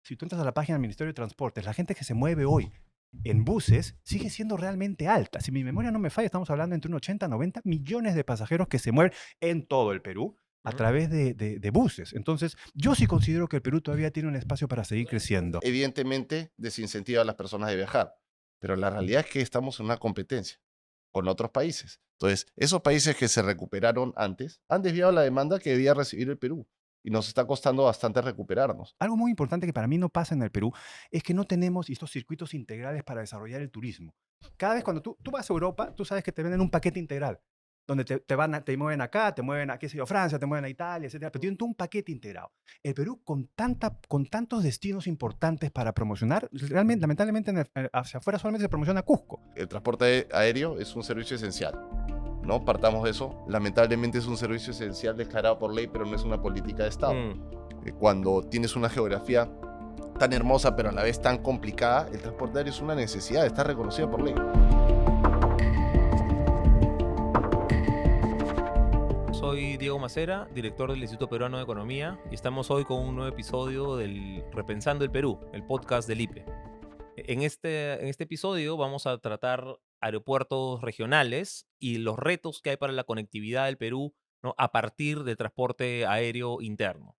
si tú entras a la página del Ministerio de Transportes, la gente que se mueve hoy en buses sigue siendo realmente alta. Si mi memoria no me falla, estamos hablando entre un 80 a 90 millones de pasajeros que se mueven en todo el Perú a Ujú. través de buses. Entonces, yo sí considero que el Perú todavía tiene un espacio para seguir creciendo. Evidentemente, desincentiva a las personas de viajar, pero la realidad es que estamos en una competencia con otros países. Entonces, esos países que se recuperaron antes han desviado la demanda que debía recibir el Perú y nos está costando bastante recuperarnos. Algo muy importante que para mí no pasa en el Perú es que no tenemos estos circuitos integrales para desarrollar el turismo. Cada vez cuando tú vas a Europa, tú sabes que te venden un paquete integral, donde te mueven acá, te mueven a, qué sé yo, Francia, te mueven a Italia, etcétera, pero tienen todo un paquete integrado. El Perú, con tantos destinos importantes para promocionar, realmente, lamentablemente, hacia afuera solamente se promociona Cusco. El transporte aéreo es un servicio esencial, ¿no? Partamos de eso. Lamentablemente es un servicio esencial declarado por ley, pero no es una política de Estado. Cuando tienes una geografía tan hermosa, pero a la vez tan complicada, el transporte aéreo es una necesidad, está reconocido por ley. Soy Diego Macera, director del Instituto Peruano de Economía, y estamos hoy con un nuevo episodio del Repensando el Perú, el podcast del IPE. En este episodio vamos a tratar aeropuertos regionales y los retos que hay para la conectividad del Perú, ¿no?, a partir del transporte aéreo interno.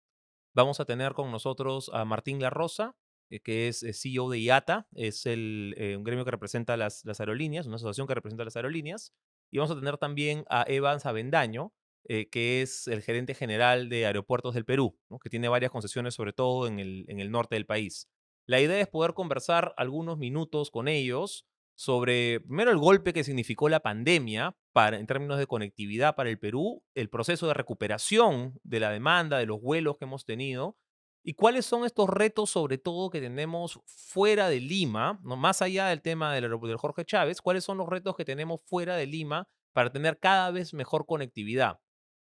Vamos a tener con nosotros a Martín La Rosa, que es CEO de IATA, es un gremio que representa las aerolíneas, una asociación que representa las aerolíneas. Y vamos a tener también a Evans Avendaño, que es el gerente general de Aeropuertos del Perú, ¿no?, que tiene varias concesiones, sobre todo en el norte del país. La idea es poder conversar algunos minutos con ellos sobre, primero, el golpe que significó la pandemia en términos de conectividad para el Perú, el proceso de recuperación de la demanda, de los vuelos que hemos tenido, y cuáles son estos retos, sobre todo, que tenemos fuera de Lima, ¿no?, más allá del tema del Jorge Chávez, cuáles son los retos que tenemos fuera de Lima para tener cada vez mejor conectividad.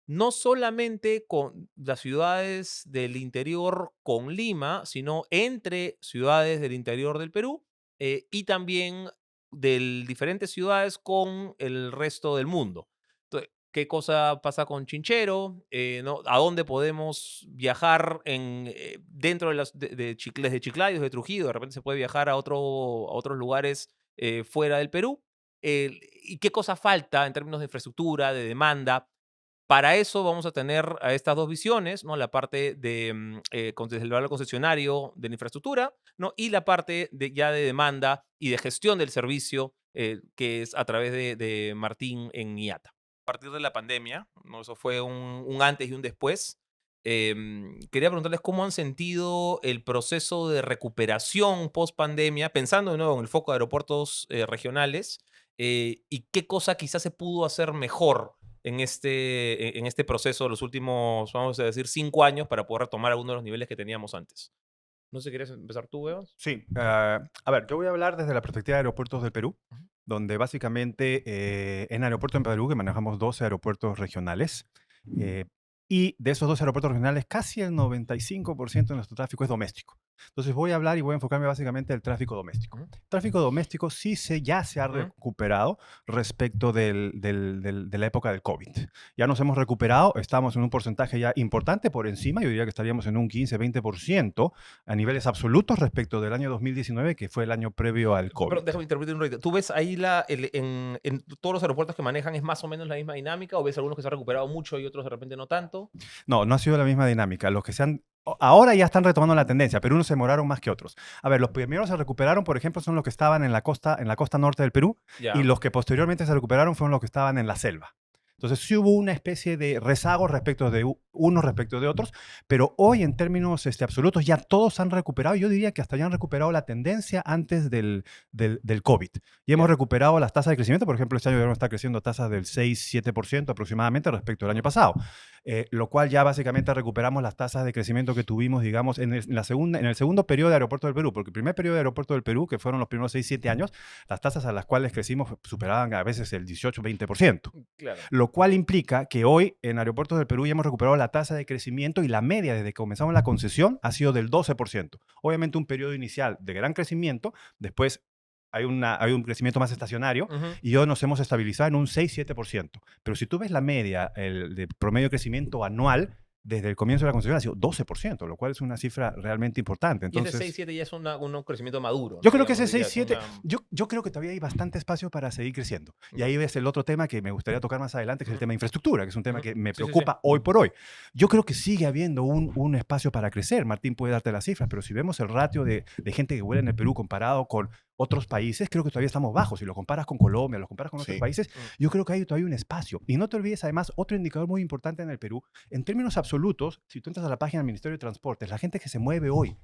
No solamente con las ciudades del interior con Lima, sino entre ciudades del interior del Perú, y también de diferentes ciudades con el resto del mundo. Entonces, ¿qué cosa pasa con Chinchero? ¿No? ¿A dónde podemos viajar dentro desde Chiclayo, de Trujillo? De repente se puede viajar a otros lugares fuera del Perú. ¿Y qué cosa falta en términos de infraestructura, de demanda? Para eso vamos a tener a estas dos visiones, ¿no? La parte desde el valor concesionario de la infraestructura, ¿no?, y la parte ya de demanda y de gestión del servicio, que es a través de Martín en IATA. A partir de la pandemia, ¿no?, eso fue un antes y un después. Quería preguntarles cómo han sentido el proceso de recuperación post pandemia, pensando de nuevo en el foco de aeropuertos regionales, y qué cosa quizás se pudo hacer mejor en este proceso de los últimos, vamos a decir, 5 años, para poder retomar algunos de los niveles que teníamos antes. No sé si quieres empezar tú, Evans. Sí, a ver, yo voy a hablar desde la perspectiva de Aeropuertos del Perú, Ujú. donde básicamente en Aeropuerto en Perú, que manejamos 12 aeropuertos regionales, eh, y de esos 12 aeropuertos regionales, casi el 95% de nuestro tráfico es doméstico. Entonces voy a hablar y voy a enfocarme básicamente en el tráfico doméstico. Ujú. Tráfico doméstico ya se ha Ujú. recuperado respecto de la época del COVID. Ya nos hemos recuperado, estamos en un porcentaje ya importante por encima, yo diría que estaríamos en un 15-20% a niveles absolutos respecto del año 2019, que fue el año previo al COVID. Pero déjame interrumpirte un ratito. ¿Tú ves ahí en todos los aeropuertos que manejan es más o menos la misma dinámica, o ves algunos que se han recuperado mucho y otros de repente no tanto? No, no ha sido la misma dinámica. Ahora ya están retomando la tendencia, pero unos se demoraron más que otros. A ver, los primeros se recuperaron, por ejemplo, son los que estaban en la costa norte del Perú, y Ya. los que posteriormente se recuperaron fueron los que estaban en la selva. Entonces sí hubo una especie de rezago respecto de unos respecto de otros, pero hoy en términos absolutos ya todos han recuperado. Yo diría que hasta ya han recuperado la tendencia antes del COVID. Y hemos Ya. recuperado las tasas de crecimiento. Por ejemplo, este año debemos estar creciendo tasas del 6-7% aproximadamente respecto al año pasado. Lo cual ya básicamente recuperamos las tasas de crecimiento que tuvimos, digamos, en el segundo periodo de Aeropuerto del Perú, porque el primer periodo de Aeropuerto del Perú, que fueron los primeros 6-7 años, las tasas a las cuales crecimos superaban a veces el 18-20%. Claro. Lo cual implica que hoy en Aeropuertos del Perú ya hemos recuperado la tasa de crecimiento, y la media desde que comenzamos la concesión ha sido del 12%. Obviamente un periodo inicial de gran crecimiento, después hay un crecimiento más estacionario, Ujú. y hoy nos hemos estabilizado en un 6-7%. Pero si tú ves la media, el de promedio de crecimiento anual, desde el comienzo de la concesión ha sido 12%, lo cual es una cifra realmente importante. Y Entonces, ese 6-7 ya es un crecimiento maduro, yo ¿no? creo que ese Digamos, ya es 6-7, una... yo creo que todavía hay bastante espacio para seguir creciendo. Y Ya. ahí ves el otro tema que me gustaría tocar más adelante, que es el Ujú. tema de infraestructura, que es un tema Ujú. que me Sí, sí, sí. preocupa hoy por hoy. Yo creo que sigue habiendo un espacio para crecer. Martín puede darte las cifras, pero si vemos el ratio de gente que vuela en el Perú comparado con otros países, creo que todavía estamos bajos. Si lo comparas con Colombia, lo comparas con otros Sí. países, yo creo que hay todavía un espacio. Y no te olvides, además, otro indicador muy importante en el Perú, en términos absolutos, si tú entras a la página del Ministerio de Transportes, la gente que se mueve hoy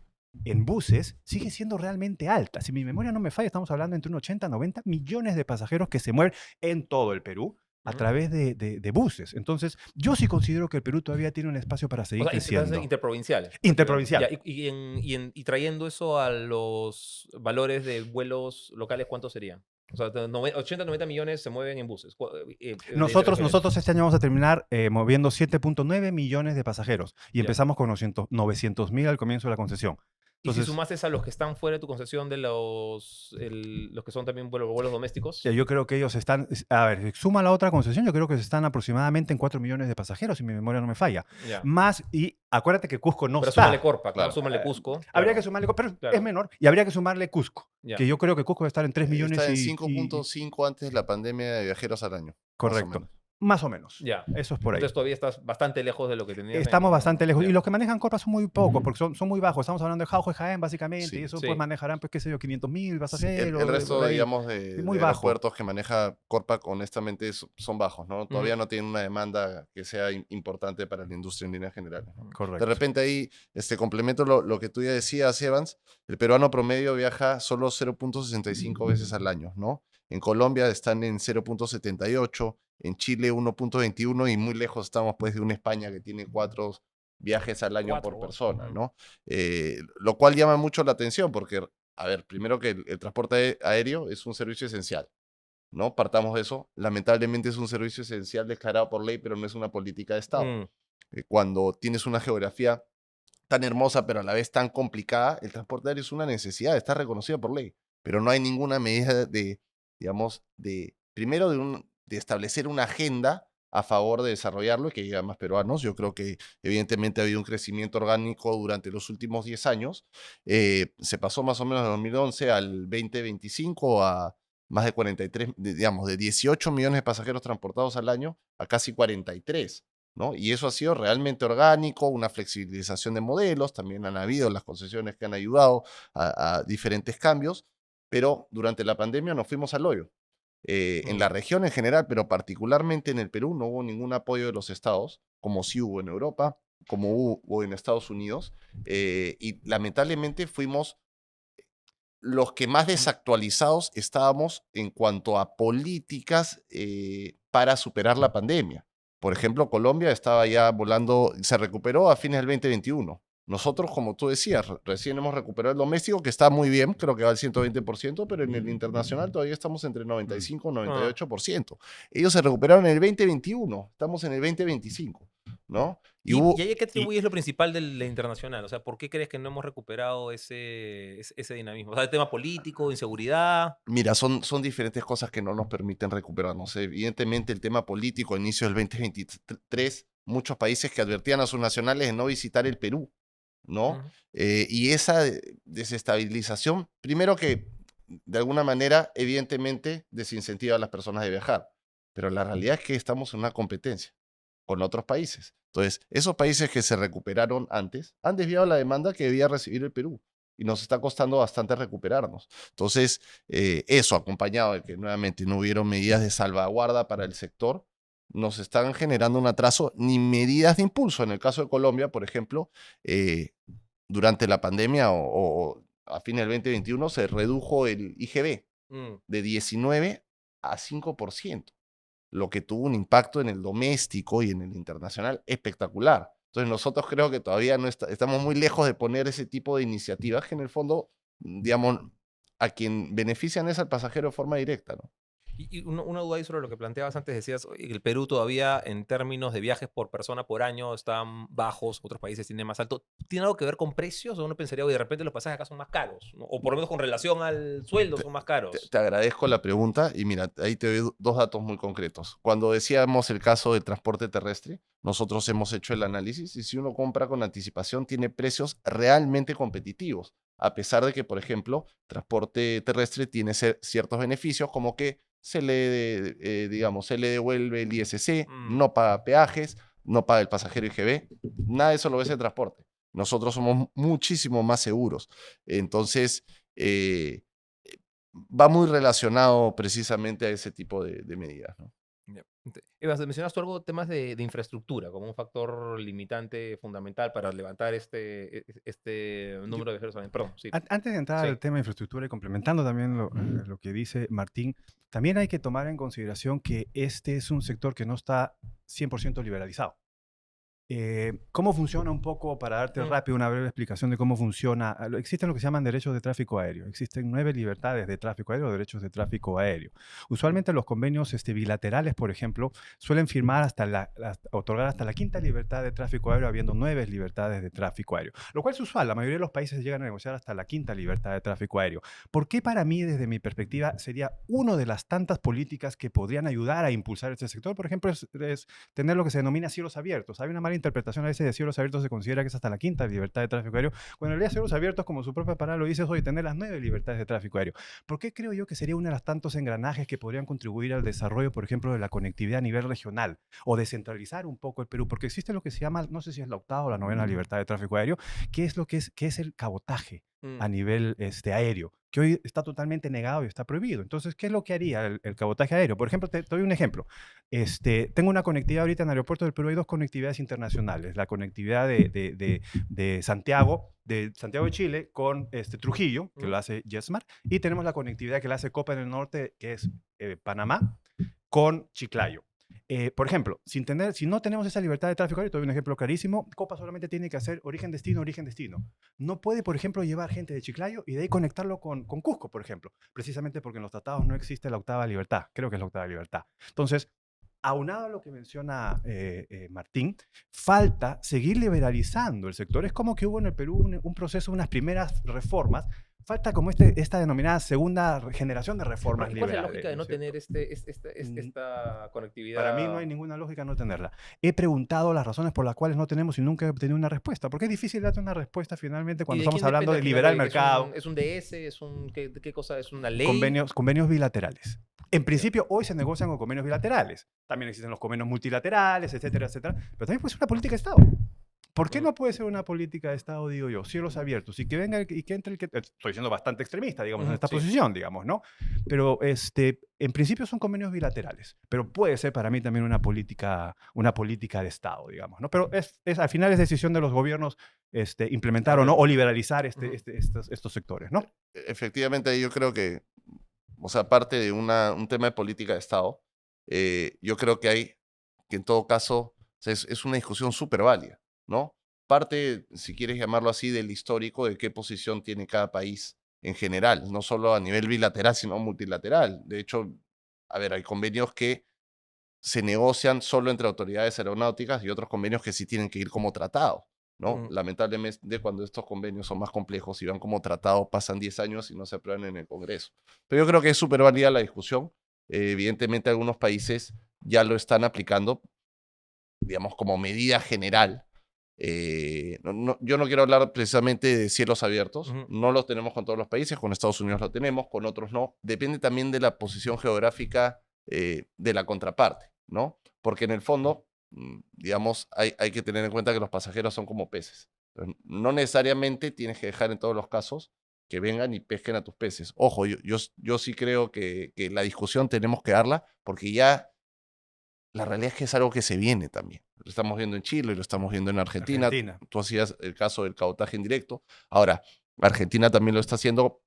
en buses sigue siendo realmente alta. Si mi memoria no me falla, estamos hablando entre un 80 a 90 millones de pasajeros que se mueven en todo el Perú a Ujú. través de buses. Entonces, yo sí considero que el Perú todavía tiene un espacio para O seguir sea, creciendo. interprovincial. Interprovincial. Ya, y trayendo eso a los valores de vuelos locales, ¿cuántos serían? O sea, 80, 90 millones se mueven en buses. De Nosotros referencia. este año vamos a terminar moviendo 7.9 millones de pasajeros y Ya. empezamos con 900.000 al comienzo de la concesión. Y si Entonces, sumases a los que están fuera de tu concesión de los que son también vuelos domésticos. yo creo que ellos están, a ver, suma la otra concesión, yo creo que están aproximadamente en 4 millones de pasajeros, si mi memoria no me falla. Ya. Más, y acuérdate que Cusco no Pero está. súmale Corpa, claro, Claro. súmale Cusco. Habría claro. que sumarle, pero Claro. es menor, y habría que sumarle Cusco, Ya. que yo creo que Cusco debe estar en 3 millones Está en y 5.5 antes de la pandemia de viajeros al año. correcto. Más o menos. Ya. Eso es por ahí. Entonces todavía estás bastante lejos de lo que tenías. Estamos bastante lejos. Ya. Y los que manejan Corpa son muy pocos, porque son muy bajos. Estamos hablando de Jauja y Jaén, básicamente. Sí, y eso sí. pues manejarán, pues, qué sé yo, 500.000 Sí, pasajeros. el resto, por ahí. digamos, de muy bajo. aeropuertos que maneja Corpa, honestamente, son bajos, ¿no? Todavía Ujú. no tienen una demanda que sea importante para la industria en líneas generales, ¿no? Correcto. De repente ahí, complemento lo que tú ya decías, Evans, el peruano promedio viaja solo 0.65 veces al año, ¿no? En Colombia están en 0.78, en Chile 1.21 y muy lejos estamos pues de una España que tiene 4 viajes al año por persona, Ujú. ¿no? Lo cual llama mucho la atención porque, a ver, primero que el transporte aéreo es un servicio esencial, ¿no? Partamos de eso. Lamentablemente es un servicio esencial declarado por ley, pero no es una política de Estado. Mm. Cuando tienes una geografía tan hermosa, pero a la vez tan complicada, el transporte aéreo es una necesidad, está reconocida por ley, pero no hay ninguna medida digamos, primero de establecer una agenda a favor de desarrollarlo y que llegue a más peruanos. Yo creo que evidentemente ha habido un crecimiento orgánico durante los últimos 10 años. Se pasó más o menos de 2011 al 2025 a más de 43, digamos, de 18 millones de pasajeros transportados al año a casi 43. ¿No? Y eso ha sido realmente orgánico, una flexibilización de modelos, también han habido las concesiones que han ayudado a diferentes cambios, pero durante la pandemia nos fuimos al hoyo. En la región en general, pero particularmente en el Perú, no hubo ningún apoyo de los estados, como sí hubo en Europa, como hubo en Estados Unidos, y lamentablemente fuimos los que más desactualizados estábamos en cuanto a políticas para superar la pandemia. Por ejemplo, Colombia estaba ya volando, se recuperó a fines del 2021. Nosotros, como tú decías, recién hemos recuperado el doméstico, que está muy bien, creo que va al 120%, pero en el internacional todavía estamos entre 95 y 98%. Ellos se recuperaron en el 2021, estamos en el 2025, ¿no? ¿Y ahí a qué atribuyes lo principal de la internacional? O sea, ¿por qué crees que no hemos recuperado ese dinamismo? O sea, ¿el tema político, inseguridad? Mira, son diferentes cosas que no nos permiten recuperarnos. Evidentemente, el tema político, a inicio del 2023, muchos países que advertían a sus nacionales de no visitar el Perú, ¿no? Ujú. Y esa desestabilización, primero que de alguna manera, evidentemente, desincentiva a las personas de viajar. Pero la realidad es que estamos en una competencia con otros países. Entonces, esos países que se recuperaron antes han desviado la demanda que debía recibir el Perú y nos está costando bastante recuperarnos. Entonces, eso acompañado de que nuevamente no hubieron medidas de salvaguarda para el sector, nos están generando un atraso ni medidas de impulso. En el caso de Colombia, por ejemplo, durante la pandemia o a fines del 2021 se redujo el IGB Mm. de 19 a 5%, lo que tuvo un impacto en el doméstico y en el internacional espectacular. Entonces nosotros creo que todavía no estamos muy lejos de poner ese tipo de iniciativas que en el fondo, digamos, a quien benefician es al pasajero de forma directa, ¿no? Y una duda ahí sobre lo que planteabas antes, decías oye, que el Perú todavía en términos de viajes por persona por año están bajos, otros países tienen más alto. ¿Tiene algo que ver con precios o uno pensaría, oye, de repente los pasajes acá son más caros? ¿No? O por lo menos con relación al sueldo son más caros. Te agradezco la pregunta y mira, ahí te doy dos datos muy concretos. Cuando decíamos el caso del transporte terrestre, nosotros hemos hecho el análisis y si uno compra con anticipación tiene precios realmente competitivos, a pesar de que, por ejemplo, transporte terrestre tiene ciertos beneficios como que digamos, se le devuelve el ISC, no paga peajes, no paga el pasajero IGB, nada de eso lo ves en transporte. Nosotros somos muchísimo más seguros. Entonces, va muy relacionado precisamente a ese tipo de medidas, ¿no? Ya. Eva, mencionaste algo, temas de infraestructura, como un factor limitante fundamental para levantar este Yo- número de viajeros. Perdón, sí. Antes de entrar Sí. al tema de infraestructura y complementando también lo que dice Martín, también hay que tomar en consideración que este es un sector que no está 100% liberalizado. ¿Cómo funciona un poco, para darte rápido una breve explicación de cómo funciona? Existen lo que se llaman derechos de tráfico aéreo. Existen 9 libertades de tráfico aéreo o derechos de tráfico aéreo. Usualmente los convenios bilaterales, por ejemplo, suelen firmar otorgar hasta la quinta libertad de tráfico aéreo, habiendo 9 libertades de tráfico aéreo. Lo cual es usual. La mayoría de los países llegan a negociar hasta la quinta libertad de tráfico aéreo. ¿Por qué para mí, desde mi perspectiva, sería una de las tantas políticas que podrían ayudar a impulsar este sector? Por ejemplo, es tener lo que se denomina cielos abiertos. Hay una mala interpretación a veces de cielos abiertos, se considera que es hasta la quinta libertad de tráfico aéreo, cuando en realidad cielos abiertos, como su propia palabra lo dice, es hoy tener las 9 libertades de tráfico aéreo. ¿Por qué creo yo que sería una de las tantos engranajes que podrían contribuir al desarrollo, por ejemplo, de la conectividad a nivel regional o descentralizar un poco el Perú? Porque existe lo que se llama, no sé si es la octava o la novena libertad de tráfico aéreo, que es lo que es el cabotaje a nivel aéreo, que hoy está totalmente negado y está prohibido. Entonces, ¿qué es lo que haría el cabotaje aéreo? Por ejemplo, te doy un ejemplo. Tengo una conectividad ahorita en el aeropuerto del Perú, hay dos conectividades internacionales. La conectividad de Santiago de Chile con Trujillo, que lo hace JetSmart, y tenemos la conectividad que la hace Copa del Norte, que es Panamá, con Chiclayo. Por ejemplo, si no tenemos esa libertad de tráfico aéreo, te doy un ejemplo clarísimo, Copa solamente tiene que hacer origen-destino, origen-destino. No puede, por ejemplo, llevar gente de Chiclayo y de ahí conectarlo con Cusco, por ejemplo, precisamente porque en los tratados no existe la octava libertad, creo que es la octava libertad. Entonces, aunado a lo que menciona Martín, falta seguir liberalizando el sector. Es como que hubo en el Perú un proceso, unas primeras reformas. Falta como esta denominada segunda generación de reformas ¿Cuál es liberales. la lógica de no tener Mm, esta conectividad? Para mí no hay ninguna lógica no tenerla. He preguntado las razones por las cuales no tenemos y nunca he obtenido una respuesta. Porque es difícil darte una respuesta finalmente cuando ¿Y de estamos quién hablando depende de al final? liberar el ¿De mercado. ¿Es un DS? ¿Qué cosa? ¿Es una ley? Convenios bilaterales. En principio, hoy se negocian con convenios bilaterales. También existen los convenios multilaterales, etcétera, etcétera. Pero también puede ser una política de Estado. ¿Por qué no puede ser una política de Estado, digo yo? Cielos abiertos. Y que venga y que entre el que... Estoy siendo bastante extremista, digamos, en esta posición, digamos, ¿no? Pero en principio son convenios bilaterales. Pero puede ser para mí también una política de Estado, digamos, ¿no? Pero al final es decisión de los gobiernos implementar o no, o liberalizar estos sectores, ¿no? Efectivamente, yo creo que, o sea, aparte de un tema de política de Estado, yo creo que en todo caso, o sea, es una discusión súper válida, ¿no? Parte, si quieres llamarlo así, del histórico de qué posición tiene cada país en general, no solo a nivel bilateral, sino multilateral. De hecho, a ver, hay convenios que se negocian solo entre autoridades aeronáuticas y otros convenios que sí tienen que ir como tratado, ¿no? Lamentablemente, cuando estos convenios son más complejos y van como tratado, pasan 10 años y no se aprueban en el Congreso. Pero yo creo que es súper válida la discusión. Evidentemente, algunos países ya lo están aplicando, digamos, como medida general. Yo no quiero hablar precisamente de cielos abiertos, no los tenemos con todos los países, con Estados Unidos lo tenemos, con otros no. Depende también de la posición geográfica de la contraparte, ¿no? Porque en el fondo, digamos, hay que tener en cuenta que los pasajeros son como peces. Entonces, no necesariamente tienes que dejar en todos los casos que vengan y pesquen a tus peces. Ojo, yo sí creo que la discusión tenemos que darla porque ya la realidad es que es algo que se viene también. Lo estamos viendo en Chile, lo estamos viendo en Argentina. Tú hacías el caso del cabotaje indirecto. Ahora, Argentina también lo está haciendo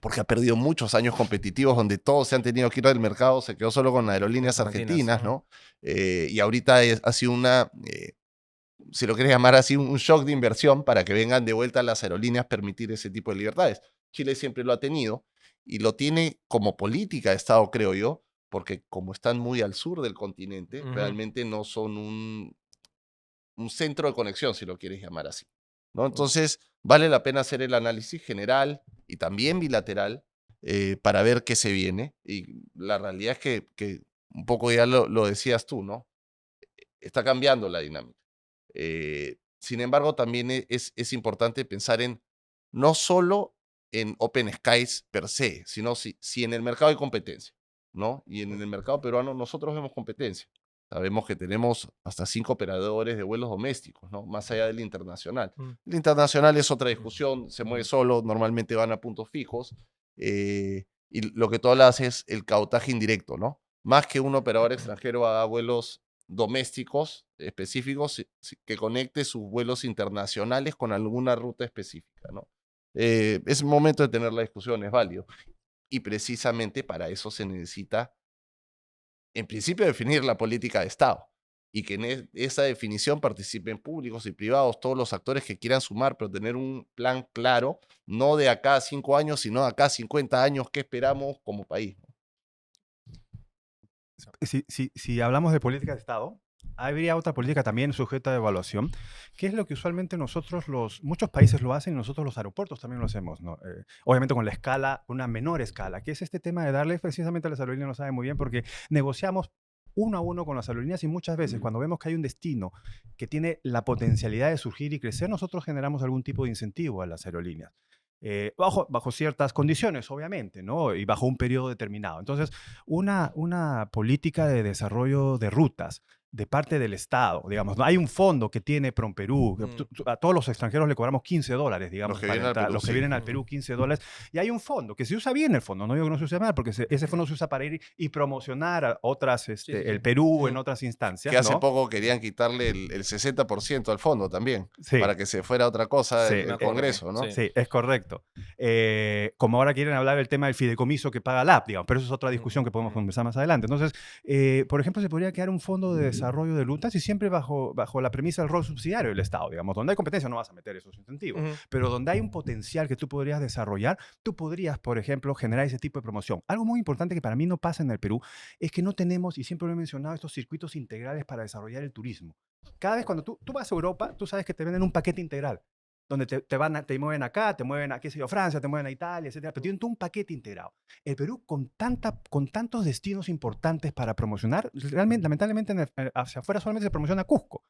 porque ha perdido muchos años competitivos donde todos se han tenido que ir del mercado, se quedó solo con aerolíneas argentinas, ¿no? Y ahorita ha sido si lo quieres llamar así, un shock de inversión para que vengan de vuelta las aerolíneas permitir ese tipo de libertades. Chile siempre lo ha tenido y lo tiene como política de Estado, creo yo, porque como están muy al sur del continente, Ujú. realmente no son un centro de conexión, si lo quieres llamar así, ¿no? Mm. Entonces, vale la pena hacer el análisis general y también bilateral para ver qué se viene. Y la realidad es que un poco ya lo decías tú, ¿no? Está cambiando la dinámica. Sin embargo, también es importante pensar en no solo en Open Skies per se, sino si en el mercado hay competencia, ¿no? Y en el mercado peruano nosotros vemos competencia. Sabemos que tenemos hasta 5 operadores de vuelos domésticos, ¿no? Más allá del internacional. Mm. El internacional es otra Mm. discusión, se mueve Mm. solo, normalmente van a puntos fijos. Y lo que tú hablas es el cabotaje indirecto, ¿no? Más que un operador extranjero haga vuelos domésticos específicos que conecte sus vuelos internacionales con alguna ruta específica, ¿no? Es momento de tener la discusión, es válido. Y precisamente para eso se necesita, en principio, definir la política de Estado y que en esa definición participen públicos y privados, todos los actores que quieran sumar, pero tener un plan claro, no de acá a 5 años, sino de acá a 50 años, qué esperamos como país, ¿no? Si hablamos de política de Estado, habría otra política también sujeta a evaluación, que es lo que usualmente muchos países lo hacen y nosotros los aeropuertos también lo hacemos, ¿no? Obviamente con la escala, una menor escala, que es este tema de darle precisamente a las aerolíneas, lo saben muy bien, porque negociamos uno a uno con las aerolíneas y muchas veces cuando vemos que hay un destino que tiene la potencialidad de surgir y crecer, nosotros generamos algún tipo de incentivo a las aerolíneas. Bajo ciertas condiciones, obviamente, ¿no? Y bajo un periodo determinado. Entonces, una política de desarrollo de rutas de parte del Estado, digamos, ¿no? Hay un fondo que tiene PROMPERÚ, Mm. a todos los extranjeros le cobramos $15, Los digamos, que para vienen al entrar, Perú, los que sí. vienen al Perú, $15, y hay un fondo que se usa bien el fondo, no digo que no se use mal, porque ese fondo se usa para ir y promocionar a otras, Sí, sí, el sí. Perú en Mm. otras Que instancias, hace ¿no? poco querían quitarle el 60% al fondo también, Sí, para que se fuera otra cosa sí, el Me acuerdo, Congreso, ¿no? sí. sí, es correcto. Como ahora quieren hablar del tema del fideicomiso que paga la AP, digamos, pero eso es otra discusión que podemos conversar más adelante. Entonces, por ejemplo, se podría crear un fondo de desarrollo de rutas y siempre bajo la premisa del rol subsidiario del Estado, digamos. Donde hay competencia no vas a meter esos incentivos, Ujú. pero donde hay un potencial que tú podrías desarrollar, tú podrías, por ejemplo, generar ese tipo de promoción. Algo muy importante que para mí no pasa en el Perú es que no tenemos, y siempre lo he mencionado, estos circuitos integrales para desarrollar el turismo. Cada vez cuando tú vas a Europa, tú sabes que te venden un paquete integral donde te mueven acá, te mueven a, qué sé yo, Francia, te mueven a Italia, etcétera, pero tienen todo un paquete integrado. El Perú, con tantos destinos importantes para promocionar, realmente, lamentablemente, hacia afuera solamente se promociona Cusco,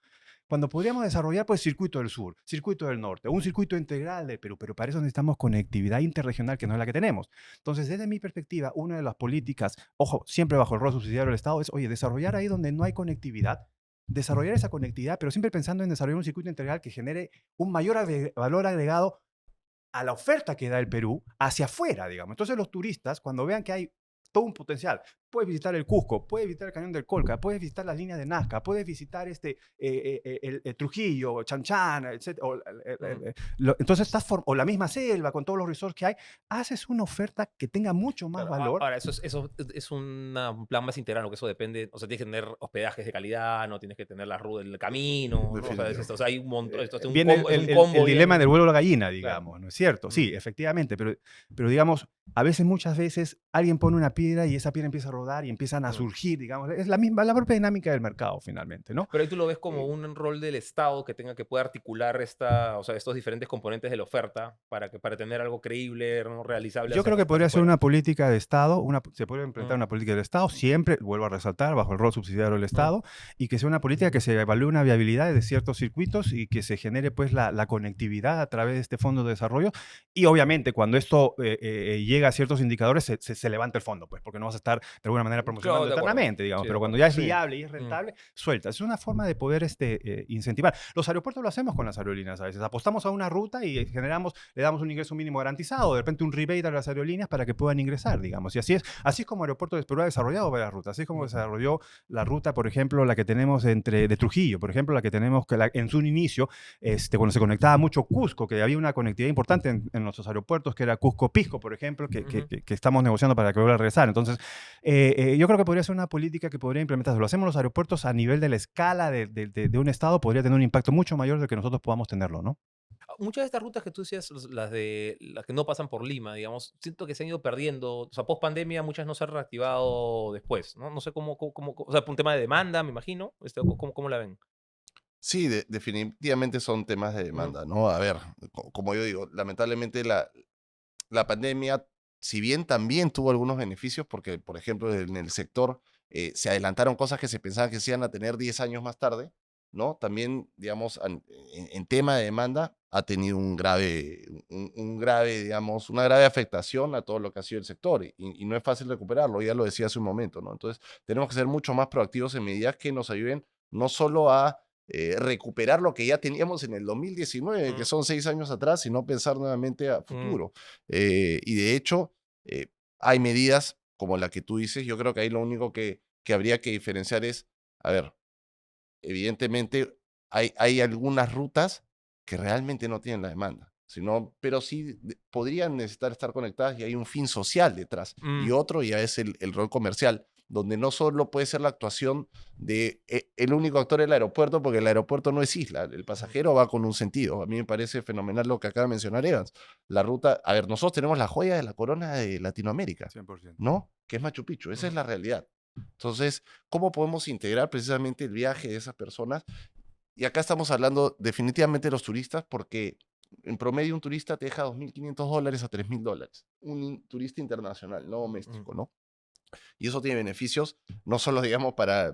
cuando podríamos desarrollar, pues, circuito del sur, circuito del norte, un circuito integral del Perú, pero para eso necesitamos conectividad interregional, que no es la que tenemos. Entonces, desde mi perspectiva, una de las políticas, ojo, siempre bajo el rol subsidiario del Estado, es, oye, desarrollar ahí donde no hay conectividad, desarrollar esa conectividad, pero siempre pensando en desarrollar un circuito integral que genere un mayor valor agregado a la oferta que da el Perú hacia afuera, digamos. Entonces los turistas, cuando vean que hay todo un potencial, puedes visitar el Cusco, puedes visitar el Cañón del Colca, puedes visitar las líneas de Nazca, puedes visitar el Trujillo, Chan, etc. Mm. Entonces o la misma selva con todos los resorts que hay, haces una oferta que tenga mucho más Claro, valor. ahora, eso es un plan más integral, ¿no? Que eso depende, o sea, tienes que tener hospedajes de calidad, no tienes que tener la ruta del camino, ¿no? O sea, Definitivo. o sea, hay un montón, esto es un Viene combo, es un combo el dilema bien. del huevo o la gallina, Claro. digamos, ¿no es cierto? Mm. Sí, efectivamente, pero digamos, muchas veces, alguien pone una piedra y esa piedra empieza a rodar y empiezan a Mm. surgir, digamos, es la propia dinámica del mercado, finalmente, ¿no? Pero ahí tú lo ves como Eh, un rol del Estado que pueda articular o sea, estos diferentes componentes de la oferta para tener algo creíble, ¿no? Realizable Yo creo que hacia podría ser afuera. una política de Estado, se puede implementar Mm. una política del Estado, siempre, vuelvo a resaltar, bajo el rol subsidiario del Mm. Estado, y que sea una política que se evalúe una viabilidad de ciertos circuitos y que se genere, pues, la conectividad a través de este fondo de desarrollo. Y obviamente, cuando esto llega a ciertos indicadores, se levanta el fondo, pues, porque no vas a estar de alguna manera Claro, promocionando de acuerdo. eternamente, digamos, Sí, de pero cuando acuerdo. ya es Sí, viable y es Mm. rentable, suelta. Es una forma de poder incentivar. Los aeropuertos lo hacemos con las aerolíneas a veces. Apostamos a una ruta y le damos un ingreso mínimo garantizado, de repente un rebate a las aerolíneas para que puedan ingresar, digamos. Y así es como Aeropuerto de Perú ha desarrollado varias rutas. Así es como Mm. desarrolló la ruta, por ejemplo, la que tenemos de Trujillo, por ejemplo, la que tenemos en su inicio, cuando se conectaba mucho Cusco, que había una conectividad importante en nuestros aeropuertos, que era Cusco-Pisco, por ejemplo, Ujú. que estamos negociando para que vuelva a regresar. Entonces, yo creo que podría ser una política que podría implementarse. Lo hacemos los aeropuertos a nivel de la escala de un Estado, podría tener un impacto mucho mayor del que nosotros podamos tenerlo, ¿no? muchas de estas rutas que tú decías, las que no pasan por Lima, digamos, siento que se han ido perdiendo. O sea, post pandemia muchas no se han reactivado después, ¿no? No sé o sea, por un tema de demanda, me imagino. ¿Cómo la ven? Sí, definitivamente son temas de Ujú, demanda, ¿no? A ver, como yo digo, lamentablemente la pandemia, si bien también tuvo algunos beneficios, porque, por ejemplo, en el sector se adelantaron cosas que se pensaban que se iban a tener 10 años más tarde, ¿no? También, digamos, en tema de demanda ha tenido un grave, digamos, una grave afectación a todo lo que ha sido el sector y no es fácil recuperarlo, ya lo decía hace un momento, ¿no? Entonces, tenemos que ser mucho más proactivos en medidas que nos ayuden no solo a recuperar lo que ya teníamos en el 2019, que mm, son 6 años atrás, sino pensar nuevamente a mm, futuro. Y de hecho, eh, hay medidas como la que tú dices. Yo creo que ahí lo único que habría que diferenciar es, a ver, evidentemente hay algunas rutas que realmente no tienen la demanda, pero sí podrían necesitar estar conectadas y hay un fin social detrás. Y mm, otro ya es el rol comercial, donde no solo puede ser la actuación de el único actor del aeropuerto, porque el aeropuerto no es isla, el mm, pasajero va con un sentido. A mí me parece fenomenal lo que acaba de mencionar Evans. La ruta, a ver, nosotros tenemos la joya de la corona de Latinoamérica, 100%. ¿no? Que es Machu Picchu, esa es mm. la realidad. Entonces, ¿cómo podemos integrar precisamente el viaje de esas personas? Y acá estamos hablando definitivamente de los turistas, porque en promedio un turista te deja $2.500 a $3.000. Un turista internacional, no Mm, doméstico, ¿no? Y eso tiene beneficios, no solo, digamos, para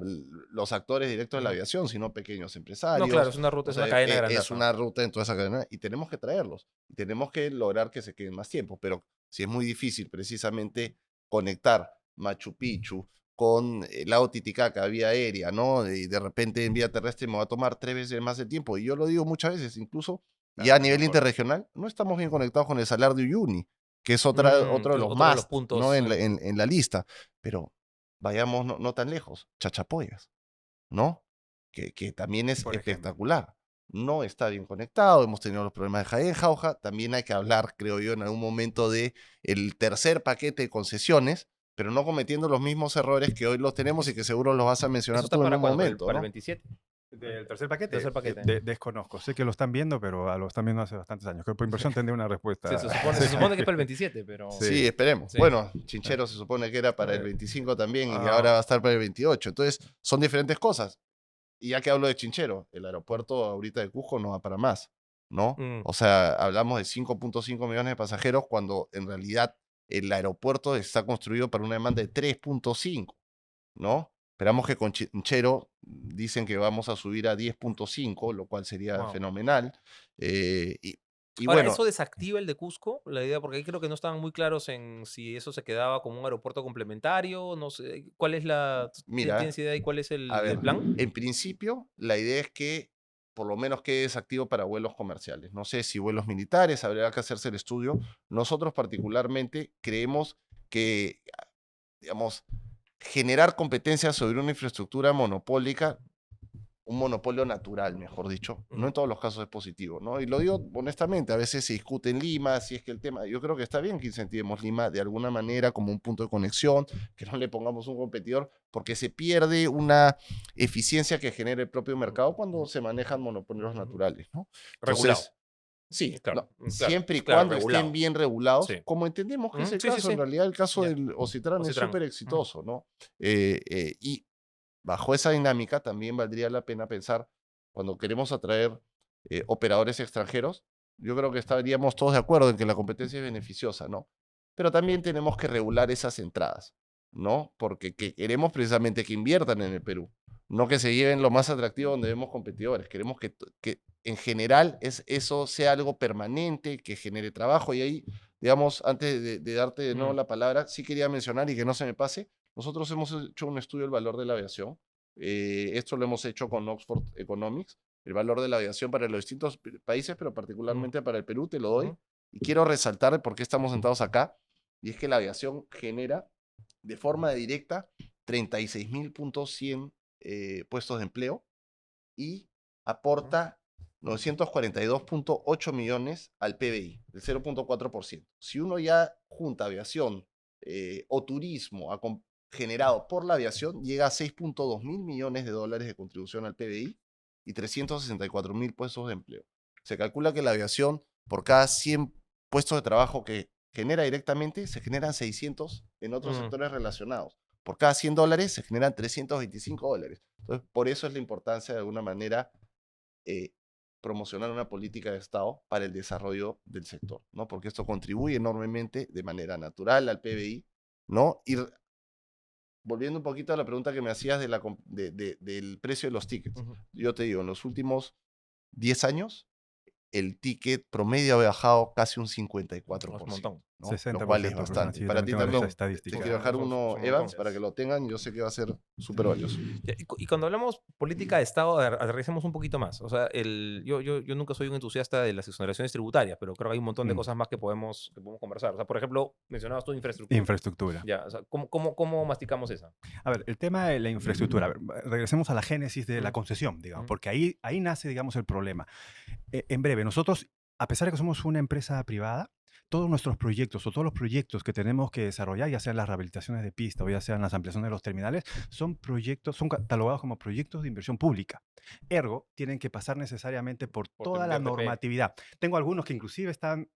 los actores directos de la mm. aviación, sino pequeños No, claro, empresarios. es una ruta, O es una sea, cadena es grandaza. una ruta en toda esa cadena y tenemos que traerlos. Y tenemos que lograr que se queden más tiempo. Pero si es muy difícil precisamente conectar Machu Picchu con el lago Titicaca, vía aérea, ¿no? Y de repente en vía terrestre me va a tomar 3 veces más de tiempo. Y yo lo digo muchas veces, incluso ya Claro, a es nivel mejor. interregional, no estamos bien conectados con el Salar de Uyuni, que es otro de los Otro de los must, ¿no? puntos. En la lista. Pero vayamos no tan lejos, Chachapoyas, ¿no? Que también es Por ejemplo. espectacular. No está bien conectado, hemos tenido los problemas de Jaén Jauja, también hay que hablar, creo yo, en algún momento de el tercer paquete de concesiones, pero no cometiendo los mismos errores que hoy los tenemos y Es- que seguro los vas a ¿Eso mencionar está tú en para un cuándo? momento, ¿Para el ¿no? 27? ¿Del tercer paquete? Tercer paquete. Desconozco. Sé que lo están viendo, pero lo están viendo hace bastantes años. Creo que por inversión tendría una Sí, respuesta. se supone que es para el 27, pero... Sí. Sí, esperemos. Sí. Bueno, Chinchero se supone que era para el Eh, 25 también y ah, ahora va a estar para el 28. Entonces, son diferentes cosas. Y ya que hablo de Chinchero, el aeropuerto ahorita de Cusco no va para más, ¿no? Mm, O sea, hablamos de 5.5 millones de pasajeros cuando en realidad el aeropuerto está construido para una demanda de 3.5, ¿no? Esperamos que con Chinchero dicen que vamos a subir a 10.5, lo cual sería wow. fenomenal. eh, y, y Ahora, bueno, ¿eso desactiva el de Cusco? La idea, porque ahí creo que no estaban muy claros en si eso se quedaba como un aeropuerto complementario, no sé, ¿cuál es ¿tienes mira, idea de cuál es a ver, el plan? en principio, la idea es que por lo menos quede desactivo para vuelos comerciales. No sé si vuelos militares, habría que hacerse el estudio. Nosotros particularmente creemos que, digamos, generar competencia sobre una infraestructura monopólica, un monopolio natural, mejor dicho, no Ujú, en todos los casos es positivo, ¿no? Y lo digo honestamente, a veces se discute en Lima, si es que el tema, yo creo que está bien que incentivemos Lima de alguna manera como un punto de conexión, que no le pongamos un competidor, porque se pierde una eficiencia que genera el propio ujú, mercado cuando ujú, se manejan monopolios ujú. naturales, ¿no? Regulado. Entonces, sí, Claro, no, claro, siempre y claro, cuando estén regulado. bien regulados, Sí. como entendemos que es el Sí, sí, caso, en sí. realidad el caso Ya. del Ocitran es Ocitrán. súper Ujú, exitoso, ¿no? Y bajo esa dinámica también valdría la pena pensar cuando queremos atraer operadores extranjeros. Yo creo que estaríamos todos de acuerdo en que la competencia es beneficiosa, ¿no? Pero también tenemos que regular esas entradas, ¿no? Porque queremos precisamente que inviertan en el Perú, no que se lleven lo más atractivo donde vemos competidores. Queremos que en general eso sea algo permanente, que genere trabajo. Y ahí, digamos, antes de darte de nuevo mm, la palabra, sí quería mencionar y que no se me pase, nosotros hemos hecho un estudio del valor de la aviación. Esto lo hemos hecho con Oxford Economics, el valor de la aviación para los distintos países, pero mm, particularmente para el Perú, te lo doy. ujú, Y quiero resaltar por qué estamos sentados acá, y es que la aviación genera de forma directa 36.100 puestos de empleo y ujú, aporta 942.8 millones al PBI, el 0.4%. Si uno ya junta aviación o turismo generado por la aviación, llega a 6.2 mil millones de dólares de contribución al PBI y 364.000 puestos de empleo. Se calcula que la aviación, por cada 100 puestos de trabajo que genera directamente, se generan 600 en otros sectores relacionados. Por cada $100 se generan $325. Entonces, por eso es la importancia de alguna manera promocionar una política de Estado para el desarrollo del sector, ¿no? Porque esto contribuye enormemente de manera natural al PBI, ¿no? Y volviendo un poquito a la pregunta que me hacías del precio de los tickets. Yo te digo, en los últimos 10 años, el ticket promedio ha bajado casi un 54%. Un montón. ¿no? 60%, Lo cual es bastante. sí, Para ti también tengo también, esa estadística. te quiero dejar Son- uno, son Evans, montones. para que lo tengan. Yo sé que va a ser súper valioso. Y cuando hablamos política de Estado, aterricemos un poquito más. O sea, yo nunca soy un entusiasta de las exoneraciones tributarias, pero creo que hay un montón de cosas más que podemos conversar. O sea, por ejemplo, mencionabas tú infraestructura. Infraestructura. Ya, o sea, ¿cómo masticamos esa? A ver, el tema de la infraestructura. A ver, regresemos a la génesis de la concesión, digamos, porque ahí nace, digamos, el problema. En breve, nosotros, a pesar de que somos una empresa privada, todos nuestros proyectos o todos los proyectos que tenemos que desarrollar, ya sean las rehabilitaciones de pista o ya sean las ampliaciones de los terminales, son catalogados como proyectos de inversión pública. Ergo, tienen que pasar necesariamente por toda la tener DP. normatividad. Tengo algunos que inclusive están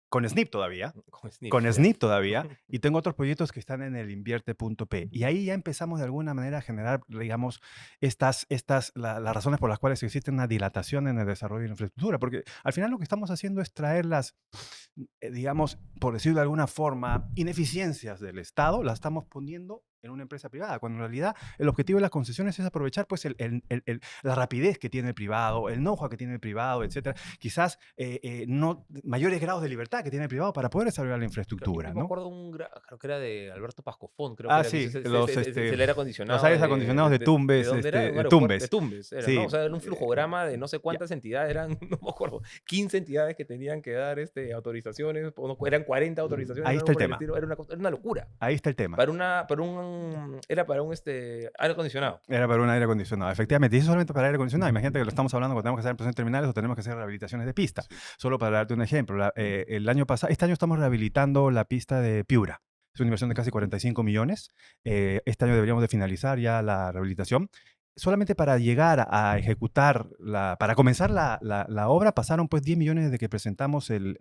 con SNIP todavía, Con SNIP. con ya. SNIP todavía, y tengo otros proyectos que están en el invierte.p. Y ahí ya empezamos de alguna manera a generar, digamos, las razones por las cuales existe una dilatación en el desarrollo de la infraestructura, porque al final lo que estamos haciendo es traer digamos, por decirlo de alguna forma, ineficiencias del Estado, las estamos poniendo en una empresa privada, cuando en realidad el objetivo de las concesiones es aprovechar pues la rapidez que tiene el privado, el know-how que tiene el privado, etcétera, quizás no mayores grados de libertad que tiene el privado para poder desarrollar la infraestructura, Yo me ¿no? acuerdo creo que era de Alberto Pascofón, creo Ah, que era, sí, que los el aire acondicionado. los aires acondicionados de Tumbes, ¿de dónde era? de Un aeropuerto Tumbes. de Tumbes, era, Sí. ¿no? O sea, era un flujograma de no sé cuántas entidades, eran, no me acuerdo, 15 entidades que tenían que dar autorizaciones, o no, eran 40 autorizaciones. Ahí está el algo por tema. estilo, era una locura. Ahí está el tema. Era para un aire acondicionado. Era para un aire acondicionado, efectivamente. Y eso solamente para aire acondicionado. Imagínate que lo estamos hablando cuando tenemos que hacer ampliaciones terminales o tenemos que hacer rehabilitaciones de pista. Solo para darte un ejemplo, este año estamos rehabilitando la pista de Piura. Es una inversión de casi 45 millones. Este año deberíamos de finalizar ya la rehabilitación. Solamente para llegar a ejecutar, para comenzar la obra, pasaron pues 10 millones desde que presentamos el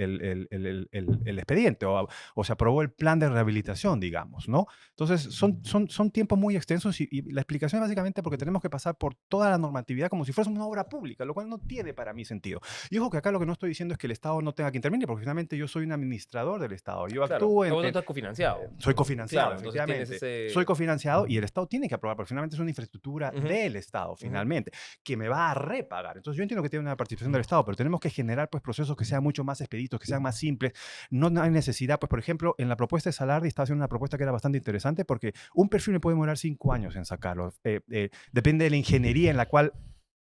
expediente o se aprobó el plan de rehabilitación, digamos, ¿no? Entonces, son tiempos muy extensos y la explicación es básicamente porque tenemos que pasar por toda la normatividad como si fuese una obra pública, lo cual no tiene para mí sentido. Y ojo que acá lo que no estoy diciendo es que el Estado no tenga que intervenir, porque finalmente yo soy un administrador del Estado. Yo actúo Vos no estás cofinanciado. soy cofinanciado, Claro, entonces tienes efectivamente. ese- Soy cofinanciado y el Estado tiene que aprobar, porque finalmente es una infraestructura Ujú. del Estado, finalmente, que me va a repagar. Entonces yo entiendo que tiene una participación del Estado, pero tenemos que generar pues, procesos que sean mucho más expeditos, que sean más simples. No hay necesidad, pues por ejemplo, en la propuesta de Salardi estaba haciendo una propuesta que era bastante interesante porque un perfil me puede demorar 5 años en sacarlo. Depende de la ingeniería en la cual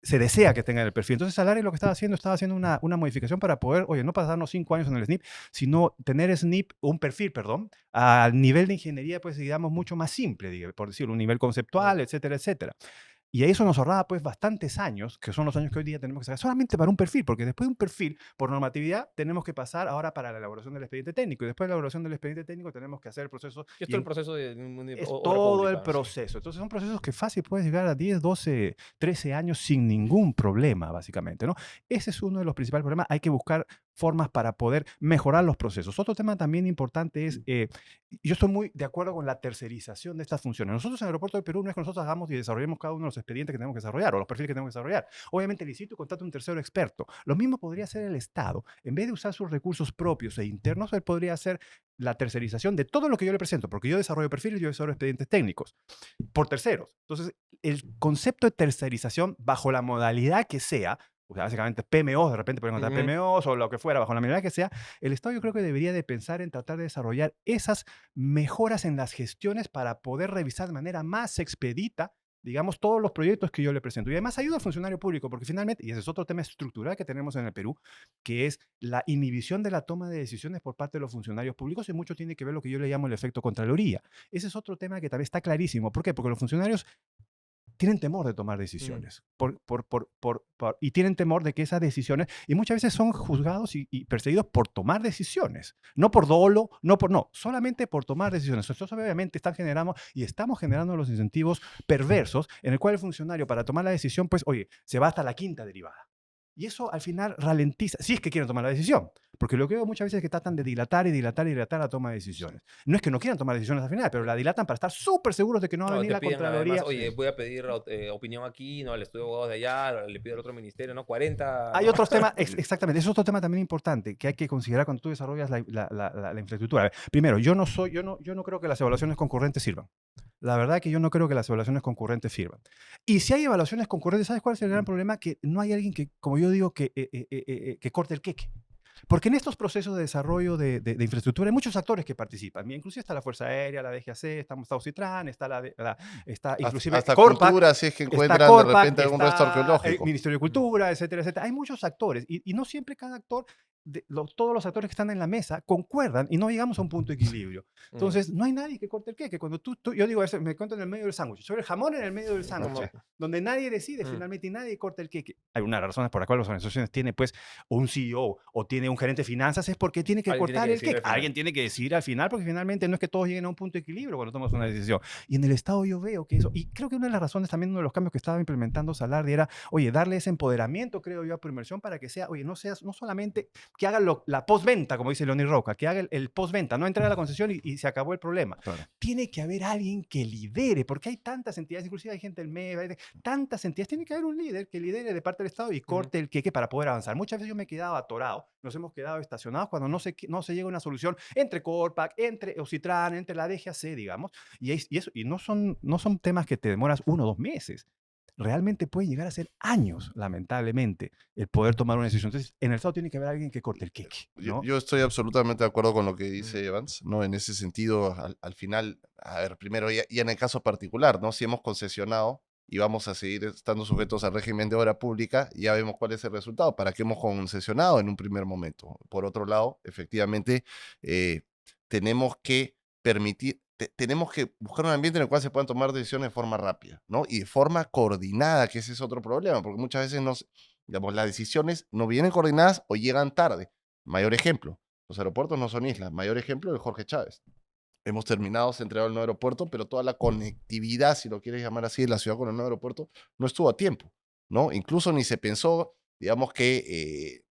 se desea que tenga el perfil. Entonces, Salardi lo que estaba haciendo una modificación para poder, oye, no pasarnos 5 años en el SNIP, sino tener SNIP, un perfil, perdón, al nivel de ingeniería, pues digamos, mucho más simple, por decirlo, un nivel conceptual, etcétera, etcétera. Y eso nos ahorraba pues bastantes años, que son los años que hoy día tenemos que sacar, solamente para un perfil, porque después de un perfil, por normatividad, tenemos que pasar ahora para la elaboración del expediente técnico. Y después de la elaboración del expediente técnico tenemos que hacer el proceso. Y esto es el proceso de una Es obra todo pública, el sí. proceso. Entonces son procesos que fácil puedes llegar a 10, 12, 13 años sin ningún problema, básicamente, ¿no? Ese es uno de los principales problemas. Hay que buscar formas para poder mejorar los procesos. Otro tema también importante es, yo estoy muy de acuerdo con la tercerización de estas funciones. Nosotros en el Aeropuerto del Perú no es que nosotros hagamos y desarrollemos cada uno de los expedientes que tenemos que desarrollar o los perfiles que tenemos que desarrollar. Obviamente el instituto contrata un tercero experto. Lo mismo podría hacer el Estado. En vez de usar sus recursos propios e internos, él podría hacer la tercerización de todo lo que yo le presento, porque yo desarrollo perfiles, yo desarrollo expedientes técnicos, por terceros. Entonces, el concepto de tercerización, bajo la modalidad que sea, o sea, básicamente PMOs, de repente pueden encontrar PMOs o lo que fuera, bajo la modalidad que sea, el Estado yo creo que debería de pensar en tratar de desarrollar esas mejoras en las gestiones para poder revisar de manera más expedita, digamos, todos los proyectos que yo le presento. Y además ayuda al funcionario público, porque finalmente, y ese es otro tema estructural que tenemos en el Perú, que es la inhibición de la toma de decisiones por parte de los funcionarios públicos, y mucho tiene que ver lo que yo le llamo el efecto Contraloría. Ese es otro tema que también está clarísimo. ¿Por qué? Porque los funcionarios tienen temor de tomar decisiones y tienen temor de que esas decisiones, y muchas veces son juzgados y perseguidos por tomar decisiones, no por dolo, no, solamente por tomar decisiones. Entonces, obviamente estamos generando los incentivos perversos en el cual el funcionario para tomar la decisión, pues, oye, se va hasta la quinta derivada. Y eso al final ralentiza, si es que quieren tomar la decisión. Porque lo que veo muchas veces es que tratan de dilatar y dilatar y dilatar la toma de decisiones. No es que no quieran tomar decisiones al final, pero la dilatan para estar súper seguros de que no va a No, venir te la piden Contraloría. además, oye, voy a pedir opinión aquí, no, al estudio de abogados de allá, le pido al otro ministerio, ¿no? 40. Hay ¿no? otros temas, exactamente, es otro tema también importante que hay que considerar cuando tú desarrollas la infraestructura. A ver, primero, yo no creo que las evaluaciones concurrentes sirvan. La verdad que yo no creo que las evaluaciones concurrentes sirvan. Y si hay evaluaciones concurrentes, ¿sabes cuál es el gran problema? Que no hay alguien que, como yo digo, que corte el queque. Porque en estos procesos de desarrollo de infraestructura hay muchos actores que participan. Inclusive está la Fuerza Aérea, la DGAC, está Citran, está inclusive Hasta Corpac, cultura, si es que está encuentran de Corpac, repente algún resto está el arqueológico. Ministerio de Cultura, etcétera, etcétera. Hay muchos actores y no siempre cada actor, todos los actores que están en la mesa concuerdan y no llegamos a un punto de equilibrio. Entonces, no hay nadie que corte el queque. Cuando yo digo, me cuento en el medio del sándwich, sobre el jamón en el medio del sándwich, donde nadie decide finalmente y nadie corta el queque. Hay una de las razones por las cuales las organizaciones tienen pues un CEO o tiene un gerente de finanzas es porque tiene que Alguien cortar tiene que el queque. decidir al final. Alguien tiene que decidir al final porque finalmente no es que todos lleguen a un punto de equilibrio cuando tomas una decisión. Y en el Estado yo veo que eso, y creo que una de las razones también, uno de los cambios que estaba implementando Salardi era, oye, darle ese empoderamiento, creo yo, a Proinversión para que sea, oye, no solamente que haga la postventa, como dice Leonid Roca, que haga el postventa, no entrar a la concesión y se acabó el problema. Claro. Tiene que haber alguien que lidere, porque hay tantas entidades, inclusive hay gente del MEV, hay tantas entidades, tiene que haber un líder que lidere de parte del Estado y corte el queque para poder avanzar. Muchas veces yo me he quedado atorado, nos hemos quedado estacionados cuando no se llega a una solución entre Corpac, entre Ocitran, entre la DGAC, digamos, y no son temas que te demoras 1 o 2 meses. Realmente puede llegar a ser años, lamentablemente, el poder tomar una decisión. Entonces, en el Estado tiene que haber alguien que corte el queque, ¿no? Yo estoy absolutamente de acuerdo con lo que dice Evans, ¿no? En ese sentido, al final, a ver, primero, y en el caso particular, ¿no? Si hemos concesionado y vamos a seguir estando sujetos al régimen de obra pública, ya vemos cuál es el resultado, para qué hemos concesionado en un primer momento. Por otro lado, efectivamente, tenemos que tenemos que buscar un ambiente en el cual se puedan tomar decisiones de forma rápida, ¿no? Y de forma coordinada, que ese es otro problema, porque muchas veces digamos, las decisiones no vienen coordinadas o llegan tarde. Mayor ejemplo, los aeropuertos no son islas. Mayor ejemplo de Jorge Chávez. Hemos terminado, se entregó el nuevo aeropuerto, pero toda la conectividad, si lo quieres llamar así, de la ciudad con el nuevo aeropuerto no estuvo a tiempo, ¿no? Incluso ni se pensó, digamos, que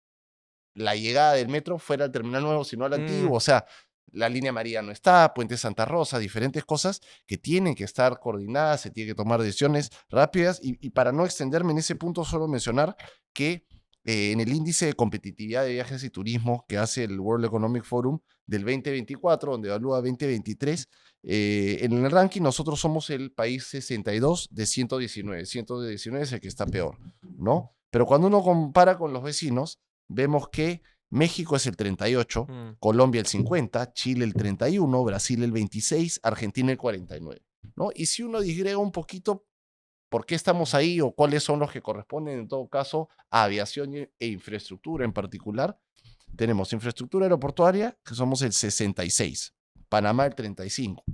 la llegada del metro fuera al terminal nuevo, sino al antiguo. O sea, la línea María no está, Puente Santa Rosa, diferentes cosas que tienen que estar coordinadas, se tienen que tomar decisiones rápidas. Y para no extenderme en ese punto, solo mencionar que en el índice de competitividad de viajes y turismo que hace el World Economic Forum del 2024, donde evalúa 2023, en el ranking nosotros somos el país 62 de 119. 119 es el que está peor, ¿no? Pero cuando uno compara con los vecinos, vemos que México es el 38, Colombia el 50, Chile el 31, Brasil el 26, Argentina el 49, ¿no? Y si uno disgrega un poquito por qué estamos ahí o cuáles son los que corresponden en todo caso a aviación e infraestructura en particular, tenemos infraestructura aeroportuaria, que somos el 66, Panamá el 35,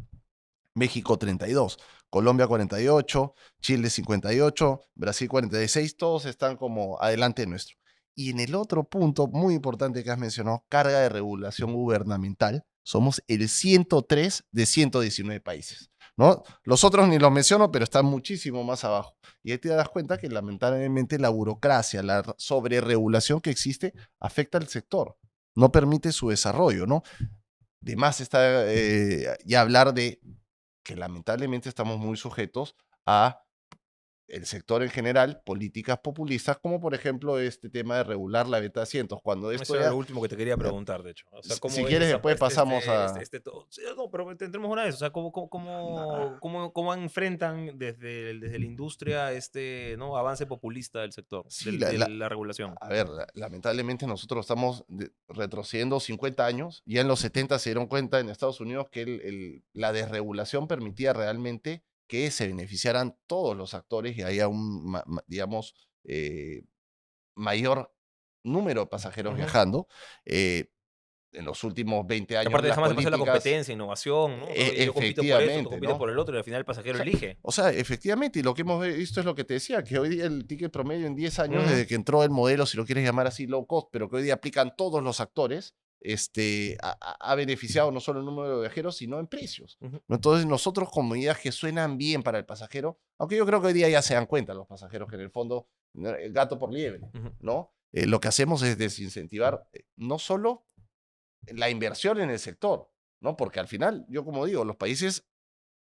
México 32, Colombia 48, Chile 58, Brasil 46, todos están como adelante nuestro. Y en el otro punto muy importante que has mencionado, carga de regulación gubernamental, somos el 103 de 119 países, ¿no? Los otros ni los menciono, pero están muchísimo más abajo. Y ahí te das cuenta que lamentablemente la burocracia, la sobreregulación que existe afecta al sector, no permite su desarrollo, ¿no? De más está ya hablar de que lamentablemente estamos muy sujetos a el sector en general, políticas populistas, como por ejemplo este tema de regular la venta de asientos. Cuando esto Eso era lo último que te quería preguntar, de hecho. O sea, ¿cómo si ves quieres, después pasamos a... Sí, no, pero entremos una vez. O sea, ¿cómo enfrentan desde la industria ¿no? avance populista del sector, Sí, de la regulación? A ver, lamentablemente nosotros estamos retrocediendo 50 años. Ya en los 70 se dieron cuenta en Estados Unidos que la desregulación permitía realmente que se beneficiaran todos los actores y haya digamos, mayor número de pasajeros viajando. En los últimos 20 años. Aparte, dejamos de pasar la competencia, innovación, ¿no? Yo compito por eso, tú compites por el otro, y al final el pasajero elige. O sea, efectivamente, y lo que hemos visto es lo que te decía, que hoy día el ticket promedio en 10 años, desde que entró el modelo, si lo quieres llamar así, low cost, pero que hoy día aplican todos los actores, ha beneficiado no solo el número de viajeros, sino en precios. ¿No? Entonces, nosotros con medidas que suenan bien para el pasajero, aunque yo creo que hoy día ya se dan cuenta los pasajeros que en el fondo, gato por liebre, ¿no? lo que hacemos es desincentivar no solo la inversión en el sector, ¿no? Porque al final, yo como digo, los países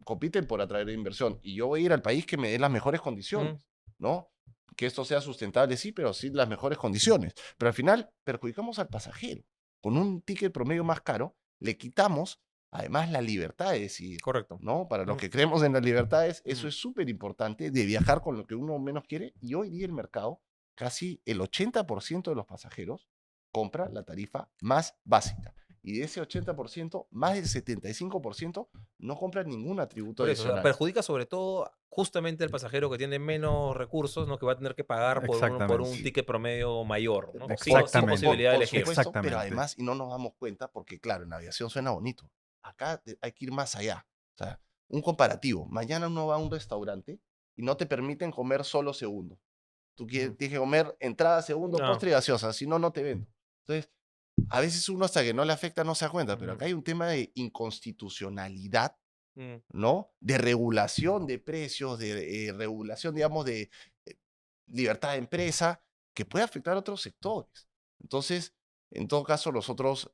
compiten por atraer inversión y yo voy a ir al país que me dé las mejores condiciones, ¿no? Que esto sea sustentable, sí, pero sí las mejores condiciones. Pero al final perjudicamos al pasajero. Con un ticket promedio más caro, le quitamos además la libertad de decidir. Correcto. ¿No? Para los que creemos en las libertades, eso es súper importante, de viajar con lo que uno menos quiere. Y hoy día el mercado, casi el 80% de los pasajeros compra la tarifa más básica. Y de ese 80%, más del 75% no compra ningún atributo Por eso, o sea, adicional. perjudica sobre todo justamente al pasajero que tiene menos recursos, ¿no? Que va a tener que pagar por un ticket promedio mayor, ¿no? Sin posibilidad de elegir. Supuesto, pero además, y no nos damos cuenta, porque claro, en aviación suena bonito. Acá hay que ir más allá. O sea, un comparativo. Mañana uno va a un restaurante y no te permiten comer solo segundo. Tú tienes que comer entrada, segundo, postre y gaseosa, si no, no te venden. Entonces, a veces uno hasta que no le afecta no se da cuenta, pero acá hay un tema de inconstitucionalidad, ¿no? De regulación de precios, de regulación, digamos, de libertad de empresa, que puede afectar a otros sectores. Entonces, en todo caso, nosotros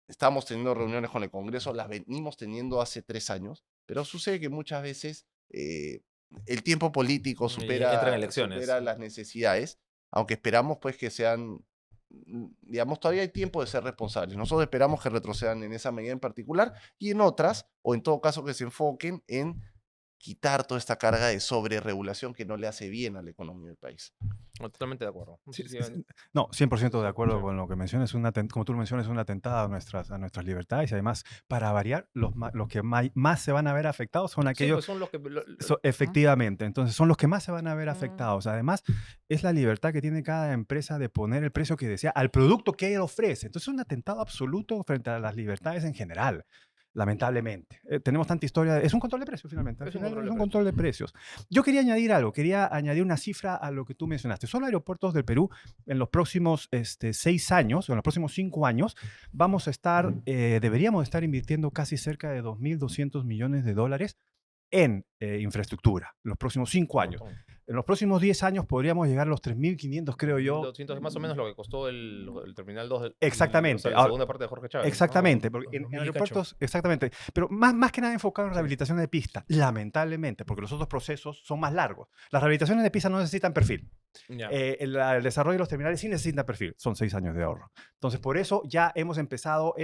estamos teniendo reuniones con el Congreso, las venimos teniendo hace 3 años, pero sucede que muchas veces el tiempo político supera las necesidades, aunque esperamos pues que sean, digamos, todavía hay tiempo de ser responsables. Nosotros esperamos que retrocedan en esa medida en particular y en otras, o en todo caso que se enfoquen en quitar toda esta carga de sobreregulación que no le hace bien a la economía del país. Totalmente de acuerdo. No, 100% de acuerdo con lo que mencionas. Como tú lo mencionas, es un atentado a nuestras libertades y además, para variar, los que más se van a ver afectados son aquellos... Sí, pues son los que... efectivamente, entonces son los que más se van a ver afectados. Además, es la libertad que tiene cada empresa de poner el precio que desea al producto que él ofrece. Entonces, es un atentado absoluto frente a las libertades en general. Lamentablemente. Tenemos tanta historia. Es un control de precios, finalmente. Al final es un control de precios. Yo quería añadir algo. Quería añadir una cifra a lo que tú mencionaste. Solo aeropuertos del Perú, en los próximos 6 años, o en los próximos 5 años, vamos a estar, deberíamos estar invirtiendo casi cerca de $2.200 millones en infraestructura, en los próximos 5 años. En los próximos 10 años podríamos llegar a los 3.500, creo yo. 200 es más o menos lo que costó el Terminal 2. Exactamente. La segunda parte de Jorge Chávez. Exactamente. Porque en aeropuertos, exactamente. Pero más que nada enfocado en rehabilitaciones de pista, lamentablemente, porque los otros procesos son más largos. Las rehabilitaciones de pista no necesitan perfil. El desarrollo de los terminales sí necesita perfil. Son 6 años de ahorro. Entonces, por eso ya hemos empezado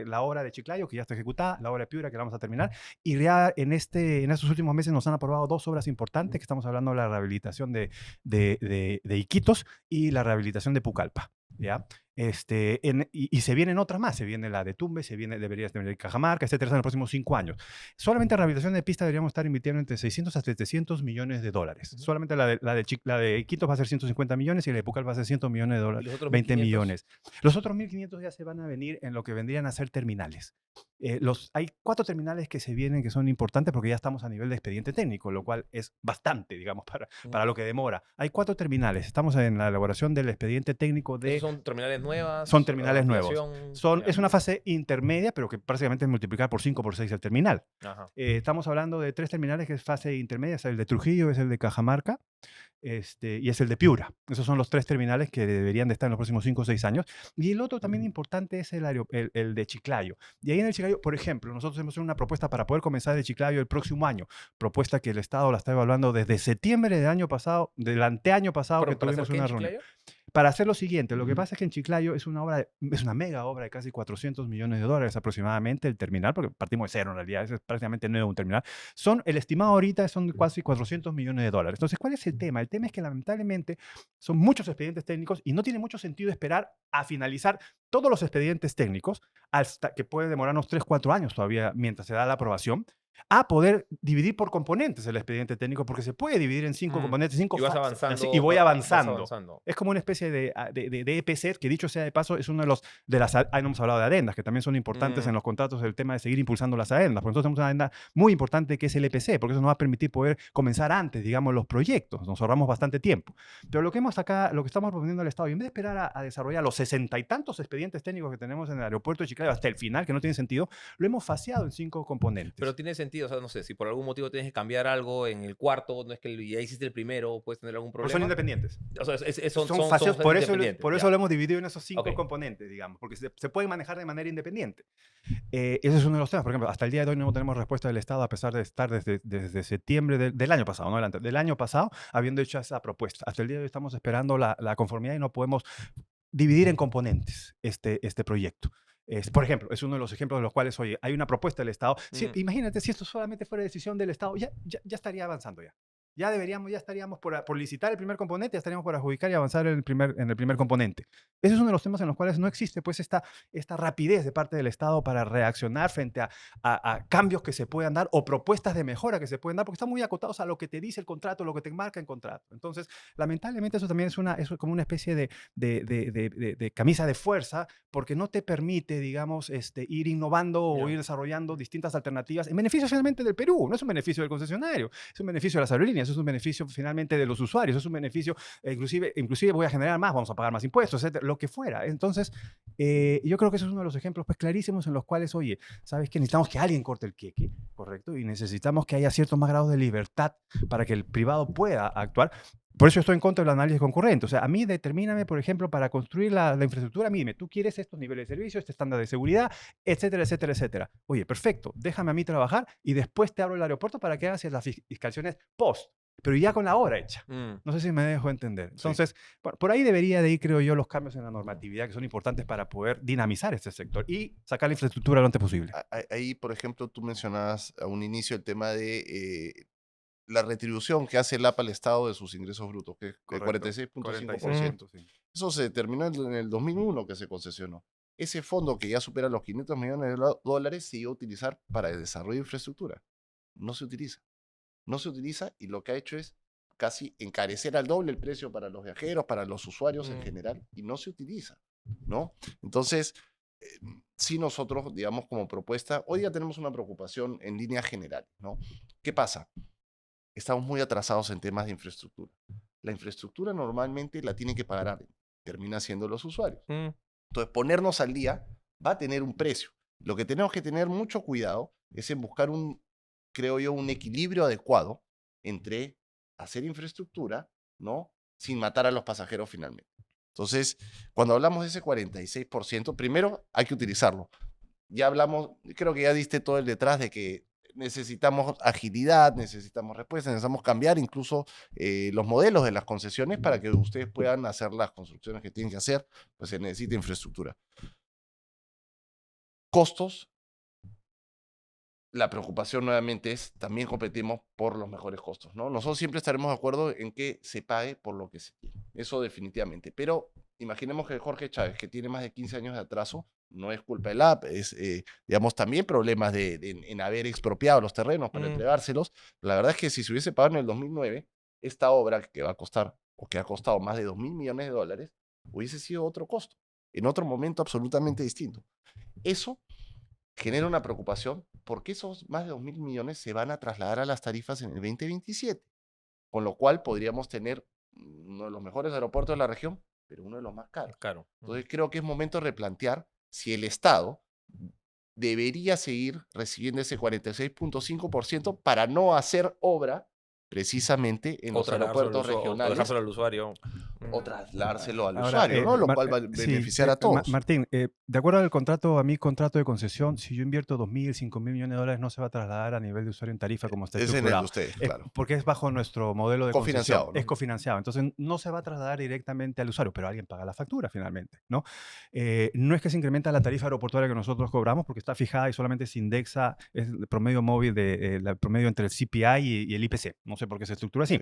la obra de Chiclayo, que ya está ejecutada, la obra de Piura, que la vamos a terminar. Y ya en estos últimos meses nos han aprobado 2 obras importantes, que estamos hablando de la rehabilitación de Iquitos y la rehabilitación de Pucallpa. ¿Ya? Y se vienen otras más. Se viene la de Tumbes, debería tener Cajamarca, etcétera, en los próximos 5 años. Solamente en rehabilitación de pista deberíamos estar invirtiendo entre 600 a 700 millones de dólares. Solamente la de Iquitos va a ser 150 millones y la de Pucallpa va a ser 100 millones de dólares. 20 millones. Los otros 1.500 ya se van a venir en lo que vendrían a ser terminales. Hay 4 terminales que se vienen que son importantes porque ya estamos a nivel de expediente técnico, lo cual es bastante, digamos, para lo que demora. Hay 4 terminales. Estamos en la elaboración del expediente técnico de... ¿Son terminales nuevas? Son terminales nuevos. Es una fase intermedia, pero que prácticamente es multiplicar por 5 por 6 el terminal. Estamos hablando de 3 terminales que es fase intermedia. Es el de Trujillo, es el de Cajamarca y es el de Piura. Esos son los 3 terminales que deberían de estar en los próximos 5 o 6 años. Y el otro también importante es el de Chiclayo. Y ahí en el Chiclayo, por ejemplo, nosotros hemos hecho una propuesta para poder comenzar el Chiclayo el próximo año. Propuesta que el Estado la está evaluando desde septiembre del año pasado, del anteaño pasado, que tuvimos una reunión. Para hacer lo siguiente, lo que pasa es que en Chiclayo es una mega obra de casi 400 millones de dólares aproximadamente el terminal, porque partimos de cero en realidad, es prácticamente nuevo un terminal. El estimado ahorita son casi 400 millones de dólares. Entonces, ¿cuál es el tema? El tema es que lamentablemente son muchos expedientes técnicos y no tiene mucho sentido esperar a finalizar todos los expedientes técnicos, hasta que puede demorarnos 3, 4 años todavía mientras se da la aprobación, a poder dividir por componentes el expediente técnico, porque se puede dividir en 5 componentes, 5 y vas avanzando, y voy avanzando. Es como una especie de EPC, que dicho sea de paso, es uno de las... Ahí no hemos hablado de adendas, que también son importantes en los contratos, el tema de seguir impulsando las adendas. Por nosotros tenemos una adenda muy importante que es el EPC, porque eso nos va a permitir poder comenzar antes, digamos, los proyectos. Nos ahorramos bastante tiempo. Pero lo que estamos proponiendo al Estado, y en vez de esperar a desarrollar los 60 y tantos expedientes técnicos que tenemos en el aeropuerto de Chiclayo hasta el final, que no tiene sentido, lo hemos faseado en 5 componentes. Pero tiene sentido sentido? O sea, no sé, si por algún motivo tienes que cambiar algo en el cuarto, no es que ya hiciste el primero, puedes tener algún Pero problema. son independientes. O sea, Son fases, por eso independientes. lo hemos dividido en esos 5 Ok. componentes, digamos, porque se pueden manejar de manera independiente. Ese es uno de los temas. Por ejemplo, hasta el día de hoy no tenemos respuesta del Estado, a pesar de estar desde septiembre del año pasado, no del año pasado, habiendo hecho esa propuesta. Hasta el día de hoy estamos esperando la conformidad y no podemos dividir en componentes este proyecto. Por ejemplo, es uno de los ejemplos de los cuales, oye, hay una propuesta del Estado. Imagínate si esto solamente fuera decisión del Estado, ya estaría avanzando ya. Ya estaríamos por licitar el primer componente, ya estaríamos por adjudicar y avanzar en el primer componente. Ese es uno de los temas en los cuales no existe pues esta rapidez de parte del Estado para reaccionar frente a cambios que se puedan dar o propuestas de mejora que se pueden dar, porque están muy acotados a lo que te dice el contrato, lo que te marca el contrato. Entonces, lamentablemente eso también es como una especie de camisa de fuerza, porque no te permite, digamos, ir innovando o ir desarrollando distintas alternativas en beneficio finalmente del Perú. No es un beneficio del concesionario, es un beneficio de las aerolíneas, es un beneficio finalmente de los usuarios, es un beneficio, inclusive voy a generar más, vamos a pagar más impuestos, etcétera, lo que fuera. Entonces, yo creo que eso es uno de los ejemplos pues, clarísimos en los cuales, oye, ¿sabes qué? Necesitamos que alguien corte el queque, ¿correcto? Y necesitamos que haya ciertos más grados de libertad para que el privado pueda actuar. Por eso estoy en contra del análisis concurrente. O sea, a mí determíname, por ejemplo, para construir la infraestructura, dime, tú quieres estos niveles de servicio, este estándar de seguridad, etcétera, etcétera, etcétera. Oye, perfecto, déjame a mí trabajar y después te abro el aeropuerto para que hagas las fiscalizaciones post, pero ya con la obra hecha. No sé si me dejo entender. Entonces, por ahí debería de ir, creo yo, los cambios en la normatividad que son importantes para poder dinamizar este sector y sacar la infraestructura lo antes posible. Ahí, por ejemplo, tú mencionabas a un inicio el tema de la retribución que hace el APA al Estado de sus ingresos brutos, que es el 46.5%. Sí. Eso se determinó en el 2001 que se concesionó. Ese fondo que ya supera los 500 millones de dólares se iba a utilizar para el desarrollo de infraestructura. No se utiliza. No se utiliza y lo que ha hecho es casi encarecer al doble el precio para los viajeros, para los usuarios en general, y no se utiliza, ¿no? Entonces, sí nosotros, digamos, como propuesta, hoy ya tenemos una preocupación en línea general, ¿no? ¿Qué pasa? Estamos muy atrasados en temas de infraestructura. La infraestructura normalmente la tienen que pagar alguien, termina siendo los usuarios. Entonces, ponernos al día va a tener un precio. Lo que tenemos que tener mucho cuidado es en buscar creo yo, un equilibrio adecuado entre hacer infraestructura, ¿no? Sin matar a los pasajeros finalmente. Entonces, cuando hablamos de ese 46%, primero hay que utilizarlo. Ya hablamos, creo que ya diste todo el detrás de que necesitamos agilidad, necesitamos respuestas, necesitamos cambiar incluso los modelos de las concesiones para que ustedes puedan hacer las construcciones que tienen que hacer, pues se necesita infraestructura. Costos. La preocupación nuevamente es, también competimos por los mejores costos, ¿no? Nosotros siempre estaremos de acuerdo en que se pague por lo que se tiene, eso definitivamente, pero imaginemos que Jorge Chávez, que tiene más de 15 años de atraso, no es culpa del AP, es, digamos, también problemas en haber expropiado los terrenos para entregárselos. La verdad es que si se hubiese pagado en el 2009, esta obra que va a costar, o que ha costado más de 2.000 millones de dólares, hubiese sido otro costo, en otro momento absolutamente distinto. Eso genera una preocupación porque esos más de 2.000 millones se van a trasladar a las tarifas en el 2027, con lo cual podríamos tener uno de los mejores aeropuertos de la región, pero uno de los más caros. Claro. Entonces creo que es momento de replantear si el Estado debería seguir recibiendo ese 46.5% para no hacer obra precisamente en los aeropuertos regionales. O dejárselo al usuario. O trasladárselo al Ahora, usuario, ¿no? Lo cual va a beneficiar a todos. Martín, de acuerdo al contrato, a mi contrato de concesión, si yo invierto 2.000, 5.000 millones de dólares, no se va a trasladar a nivel de usuario en tarifa como está Es en el de estructurado. ustedes, claro. Porque es bajo nuestro modelo de Cofinanciado, concesión. ¿no? Es cofinanciado. Entonces, no se va a trasladar directamente al usuario, pero alguien paga la factura finalmente, ¿no? No es que se incrementa la tarifa aeroportuaria que nosotros cobramos, porque está fijada y solamente se indexa el promedio móvil, el promedio entre el CPI y el IPC. No sé por qué se estructura así.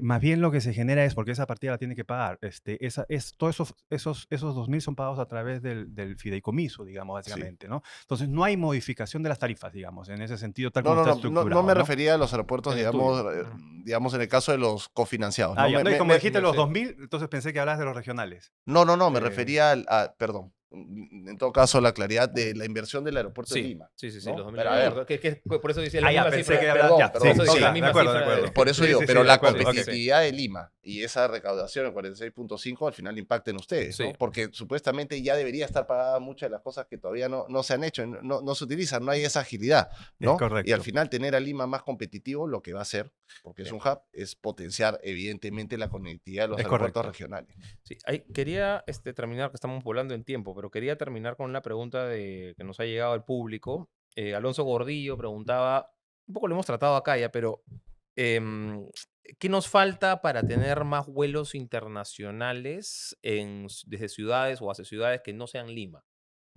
Más bien lo que se genera es, porque esa partida la tiene que pagar, todos esos 2.000 son pagados a través del fideicomiso, digamos, básicamente, ¿no? Entonces, no hay modificación de las tarifas, digamos, en ese sentido, tal como está estructurado. No me refería a los aeropuertos, digamos, en el caso de los cofinanciados. Como dijiste los 2.000, entonces pensé que hablabas de los regionales. No, me refería perdón, en todo caso, la claridad de la inversión del aeropuerto de Lima. Sí, ¿no? los 2.000 Pero a ver, millones. Por eso decía la Ah, ya, misma pensé cifra. que perdón, ya, perdón, Por eso sí, decía la de misma acuerdo, cifra. de acuerdo. por eso Sí, digo, sí, pero sí, la de acuerdo, ok. competitividad de Lima y esa recaudación, el 46.5, al final impacta en ustedes, ¿no? Sí. Porque supuestamente ya debería estar pagada muchas de las cosas que todavía no se han hecho, no se utilizan, no hay esa agilidad, ¿no? Es correcto. Y al final tener a Lima más competitivo, lo que va a hacer, porque es Sí. un hub, es potenciar evidentemente la conectividad de los Es aeropuertos correcto. regionales. Sí, quería terminar, que estamos volando en tiempo, pero quería terminar con una pregunta que nos ha llegado al público. Alonso Gordillo preguntaba, un poco lo hemos tratado acá ya, pero em, ¿qué nos falta para tener más vuelos internacionales desde ciudades o hacia ciudades que no sean Lima?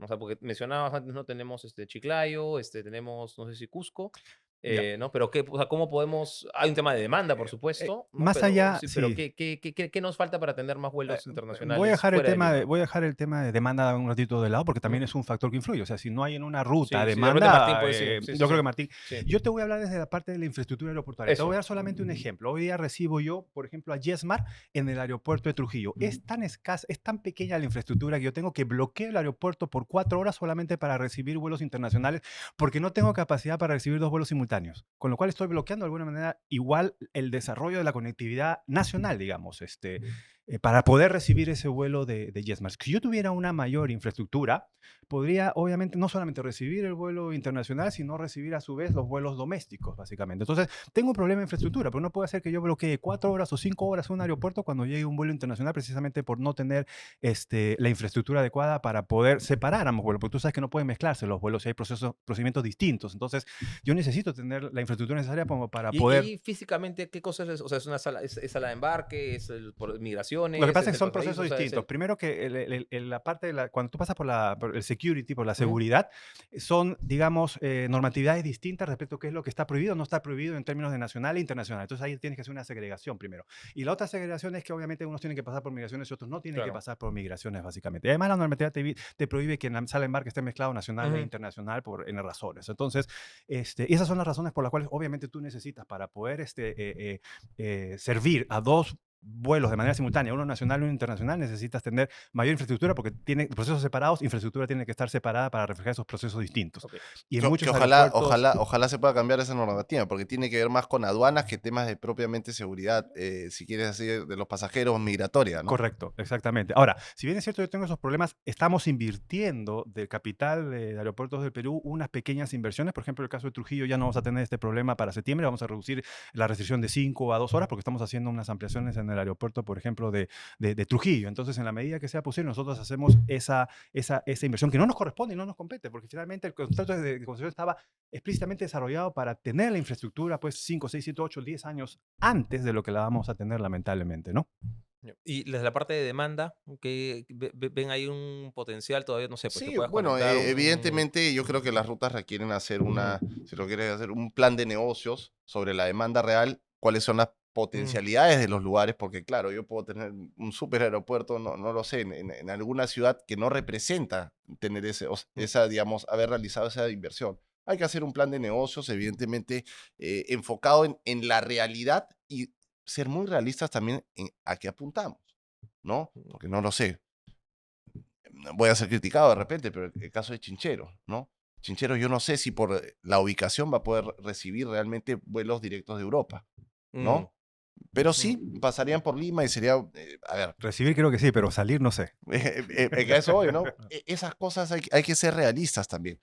O sea, porque mencionabas antes, no tenemos Chiclayo, tenemos, no sé si Cusco, Ya. ¿no? Pero o sea, ¿cómo podemos? Hay un tema de demanda, por supuesto, ¿no? Más allá, Sí, pero sí. ¿qué nos falta para tener más vuelos Voy a internacionales dejar el fuera de tema Lima? voy a dejar el tema de demanda un ratito de lado porque también Ujú. es un factor que influye. O sea, si no hay en una ruta Sí, sí, de repente Martín demanda, puede decir. Sí, sí, yo creo sí. que Martín. Sí. Yo te voy a hablar desde la parte de la infraestructura aeroportuaria. Te voy a Eso. dar solamente un ejemplo. Hoy día recibo yo, por ejemplo, a Yesmar en el aeropuerto de Trujillo. Es tan escasa, es tan pequeña la infraestructura que yo tengo que bloqueo el aeropuerto por 4 horas solamente para recibir vuelos internacionales porque no tengo capacidad para recibir 2 vuelos simultáneos. Con lo cual estoy bloqueando de alguna manera igual el desarrollo de la conectividad nacional, digamos, para poder recibir ese vuelo de Yesmar. Si yo tuviera una mayor infraestructura, podría obviamente no solamente recibir el vuelo internacional, sino recibir a su vez los vuelos domésticos, básicamente. Entonces, tengo un problema de infraestructura, pero no puede ser que yo bloquee 4 horas o 5 horas en un aeropuerto cuando llegue un vuelo internacional precisamente por no tener la infraestructura adecuada para poder separar ambos vuelos, porque tú sabes que no pueden mezclarse los vuelos y hay procedimientos distintos. Entonces, yo necesito tener la infraestructura necesaria como para poder... Y físicamente, ¿qué cosas es? O sea, ¿es una sala, es sala de embarque, es por migraciones, Lo que pasa es es que el son pasadizo? procesos O sea, distintos. Primero que la parte de cuando tú pasas por el security, por la Ujú. seguridad, son, digamos, normatividades distintas respecto a qué es lo que está prohibido o no está prohibido en términos de nacional e internacional. Entonces ahí tienes que hacer una segregación primero. Y la otra segregación es que obviamente unos tienen que pasar por migraciones y otros no tienen que Claro. pasar por migraciones, básicamente. Y además la normatividad te prohíbe que en la sala de embarque esté mezclado nacional e Ujú. internacional por N razones. Entonces, esas son las razones por las cuales obviamente tú necesitas para poder servir a 2 vuelos de manera simultánea, uno nacional y uno internacional, necesitas tener mayor infraestructura porque tiene procesos separados, infraestructura tiene que estar separada para reflejar esos procesos distintos. Ok. Y en Que muchos ojalá, aeropuertos... ojalá se pueda cambiar esa normativa, porque tiene que ver más con aduanas que temas de propiamente seguridad, si quieres decir, de los pasajeros migratoria, ¿no? Correcto, exactamente. Ahora, si bien es cierto yo tengo esos problemas, estamos invirtiendo del capital de Aeropuertos del Perú unas pequeñas inversiones. Por ejemplo, en el caso de Trujillo ya no vamos a tener este problema para septiembre, vamos a reducir la restricción de 5 a 2 horas porque estamos haciendo unas ampliaciones en el aeropuerto, por ejemplo, de Trujillo. Entonces, en la medida que sea posible, nosotros hacemos esa inversión que no nos corresponde y no nos compete, porque finalmente el contrato de concesión estaba explícitamente desarrollado para tener la infraestructura, pues 5, 6, 7, 8, 10 años antes de lo que la vamos a tener, lamentablemente, ¿no? Y desde la parte de demanda, que ven ahí un potencial todavía, no sé, pues que Sí, puedas bueno, conectar evidentemente yo creo que las rutas requieren hacer si lo quieres hacer, un plan de negocios sobre la demanda real, cuáles son las potencialidades de los lugares, porque claro, yo puedo tener un super aeropuerto, no lo sé, en alguna ciudad que no representa tener digamos, haber realizado esa inversión. Hay que hacer un plan de negocios, evidentemente, enfocado en la realidad y ser muy realistas también a qué apuntamos, ¿no? Porque no lo sé, voy a ser criticado de repente, pero el caso de Chinchero, ¿no? Chinchero, yo no sé si por la ubicación va a poder recibir realmente vuelos directos de Europa, ¿no? Pero sí pasarían por Lima y sería, a ver, Recibir creo que sí, pero salir no sé. que a eso voy, ¿no? Esas cosas hay que ser realistas también.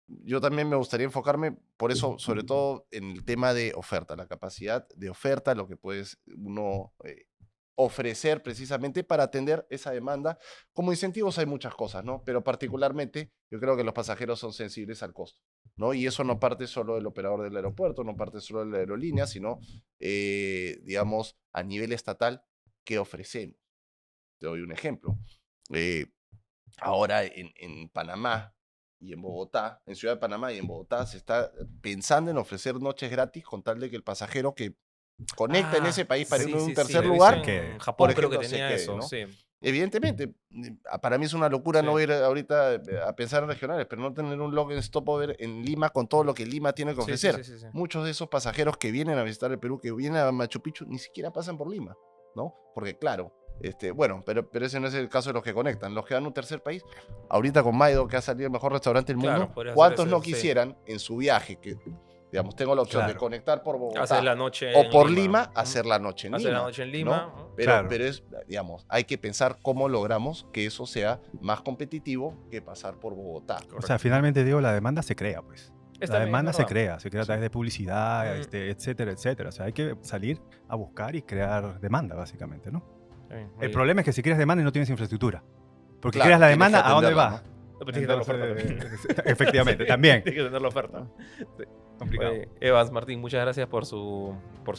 Yo también me gustaría enfocarme, por eso, sobre todo en el tema de oferta, la capacidad de oferta, lo que puedes uno ofrecer precisamente para atender esa demanda. Como incentivos hay muchas cosas, ¿no? Pero particularmente yo creo que los pasajeros son sensibles al costo, ¿no? Y eso no parte solo del operador del aeropuerto, no parte solo de la aerolínea, sino, digamos, a nivel estatal, ¿qué ofrecemos? Te doy un ejemplo. Eh, Ahora en Panamá y en Bogotá, en Ciudad de Panamá y en Bogotá, se está pensando en ofrecer noches gratis con tal de que el pasajero que conecta en ese país para ir a un tercer he lugar, visto en Japón por creo que ejemplo, se tenía quede, eso, ¿no? sí. Evidentemente, para mí es una locura no Sí. ir ahorita a pensar en regionales, pero no tener un log and stopover en Lima con todo lo que Lima tiene que Sí, ofrecer. sí. Muchos de esos pasajeros que vienen a visitar el Perú, que vienen a Machu Picchu, ni siquiera pasan por Lima, ¿no? Porque claro, Bueno, pero ese no es el caso de los que conectan. Los que van a un tercer país, ahorita con Maido, que ha salido el mejor restaurante del Claro, mundo, podría ¿cuántos hacer no ese, sí. quisieran en su viaje, que digamos, tengo la opción de Claro. conectar por Bogotá Hacer la noche o en por Lima, Lima, ¿no? hacer la noche en Hacer Lima? la noche en Lima. ¿no? ¿no? Pero, Claro. pero es, digamos, hay que pensar cómo logramos que eso sea más competitivo que pasar por Bogotá. O sea, finalmente, digo, la demanda se crea, pues. Está La bien, demanda es se verdad. crea a Sí. través de publicidad, Mm. etcétera, etcétera. O sea, hay que salir a buscar y crear demanda, básicamente, ¿no? Está bien, El oye. problema es que si creas demanda y no tienes infraestructura. Porque Claro, creas la tienes que demanda, ¿a dónde atenderla, va? No, pero tienes que tener la oferta también. Efectivamente, también. Tienes que tener la oferta. Sí. Complicado. Oye, Evans, Martín, muchas gracias por su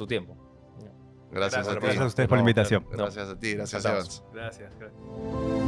tiempo. Gracias a ti. Gracias a ustedes por la invitación. Gracias a ti, gracias Encantamos. Evans. Gracias.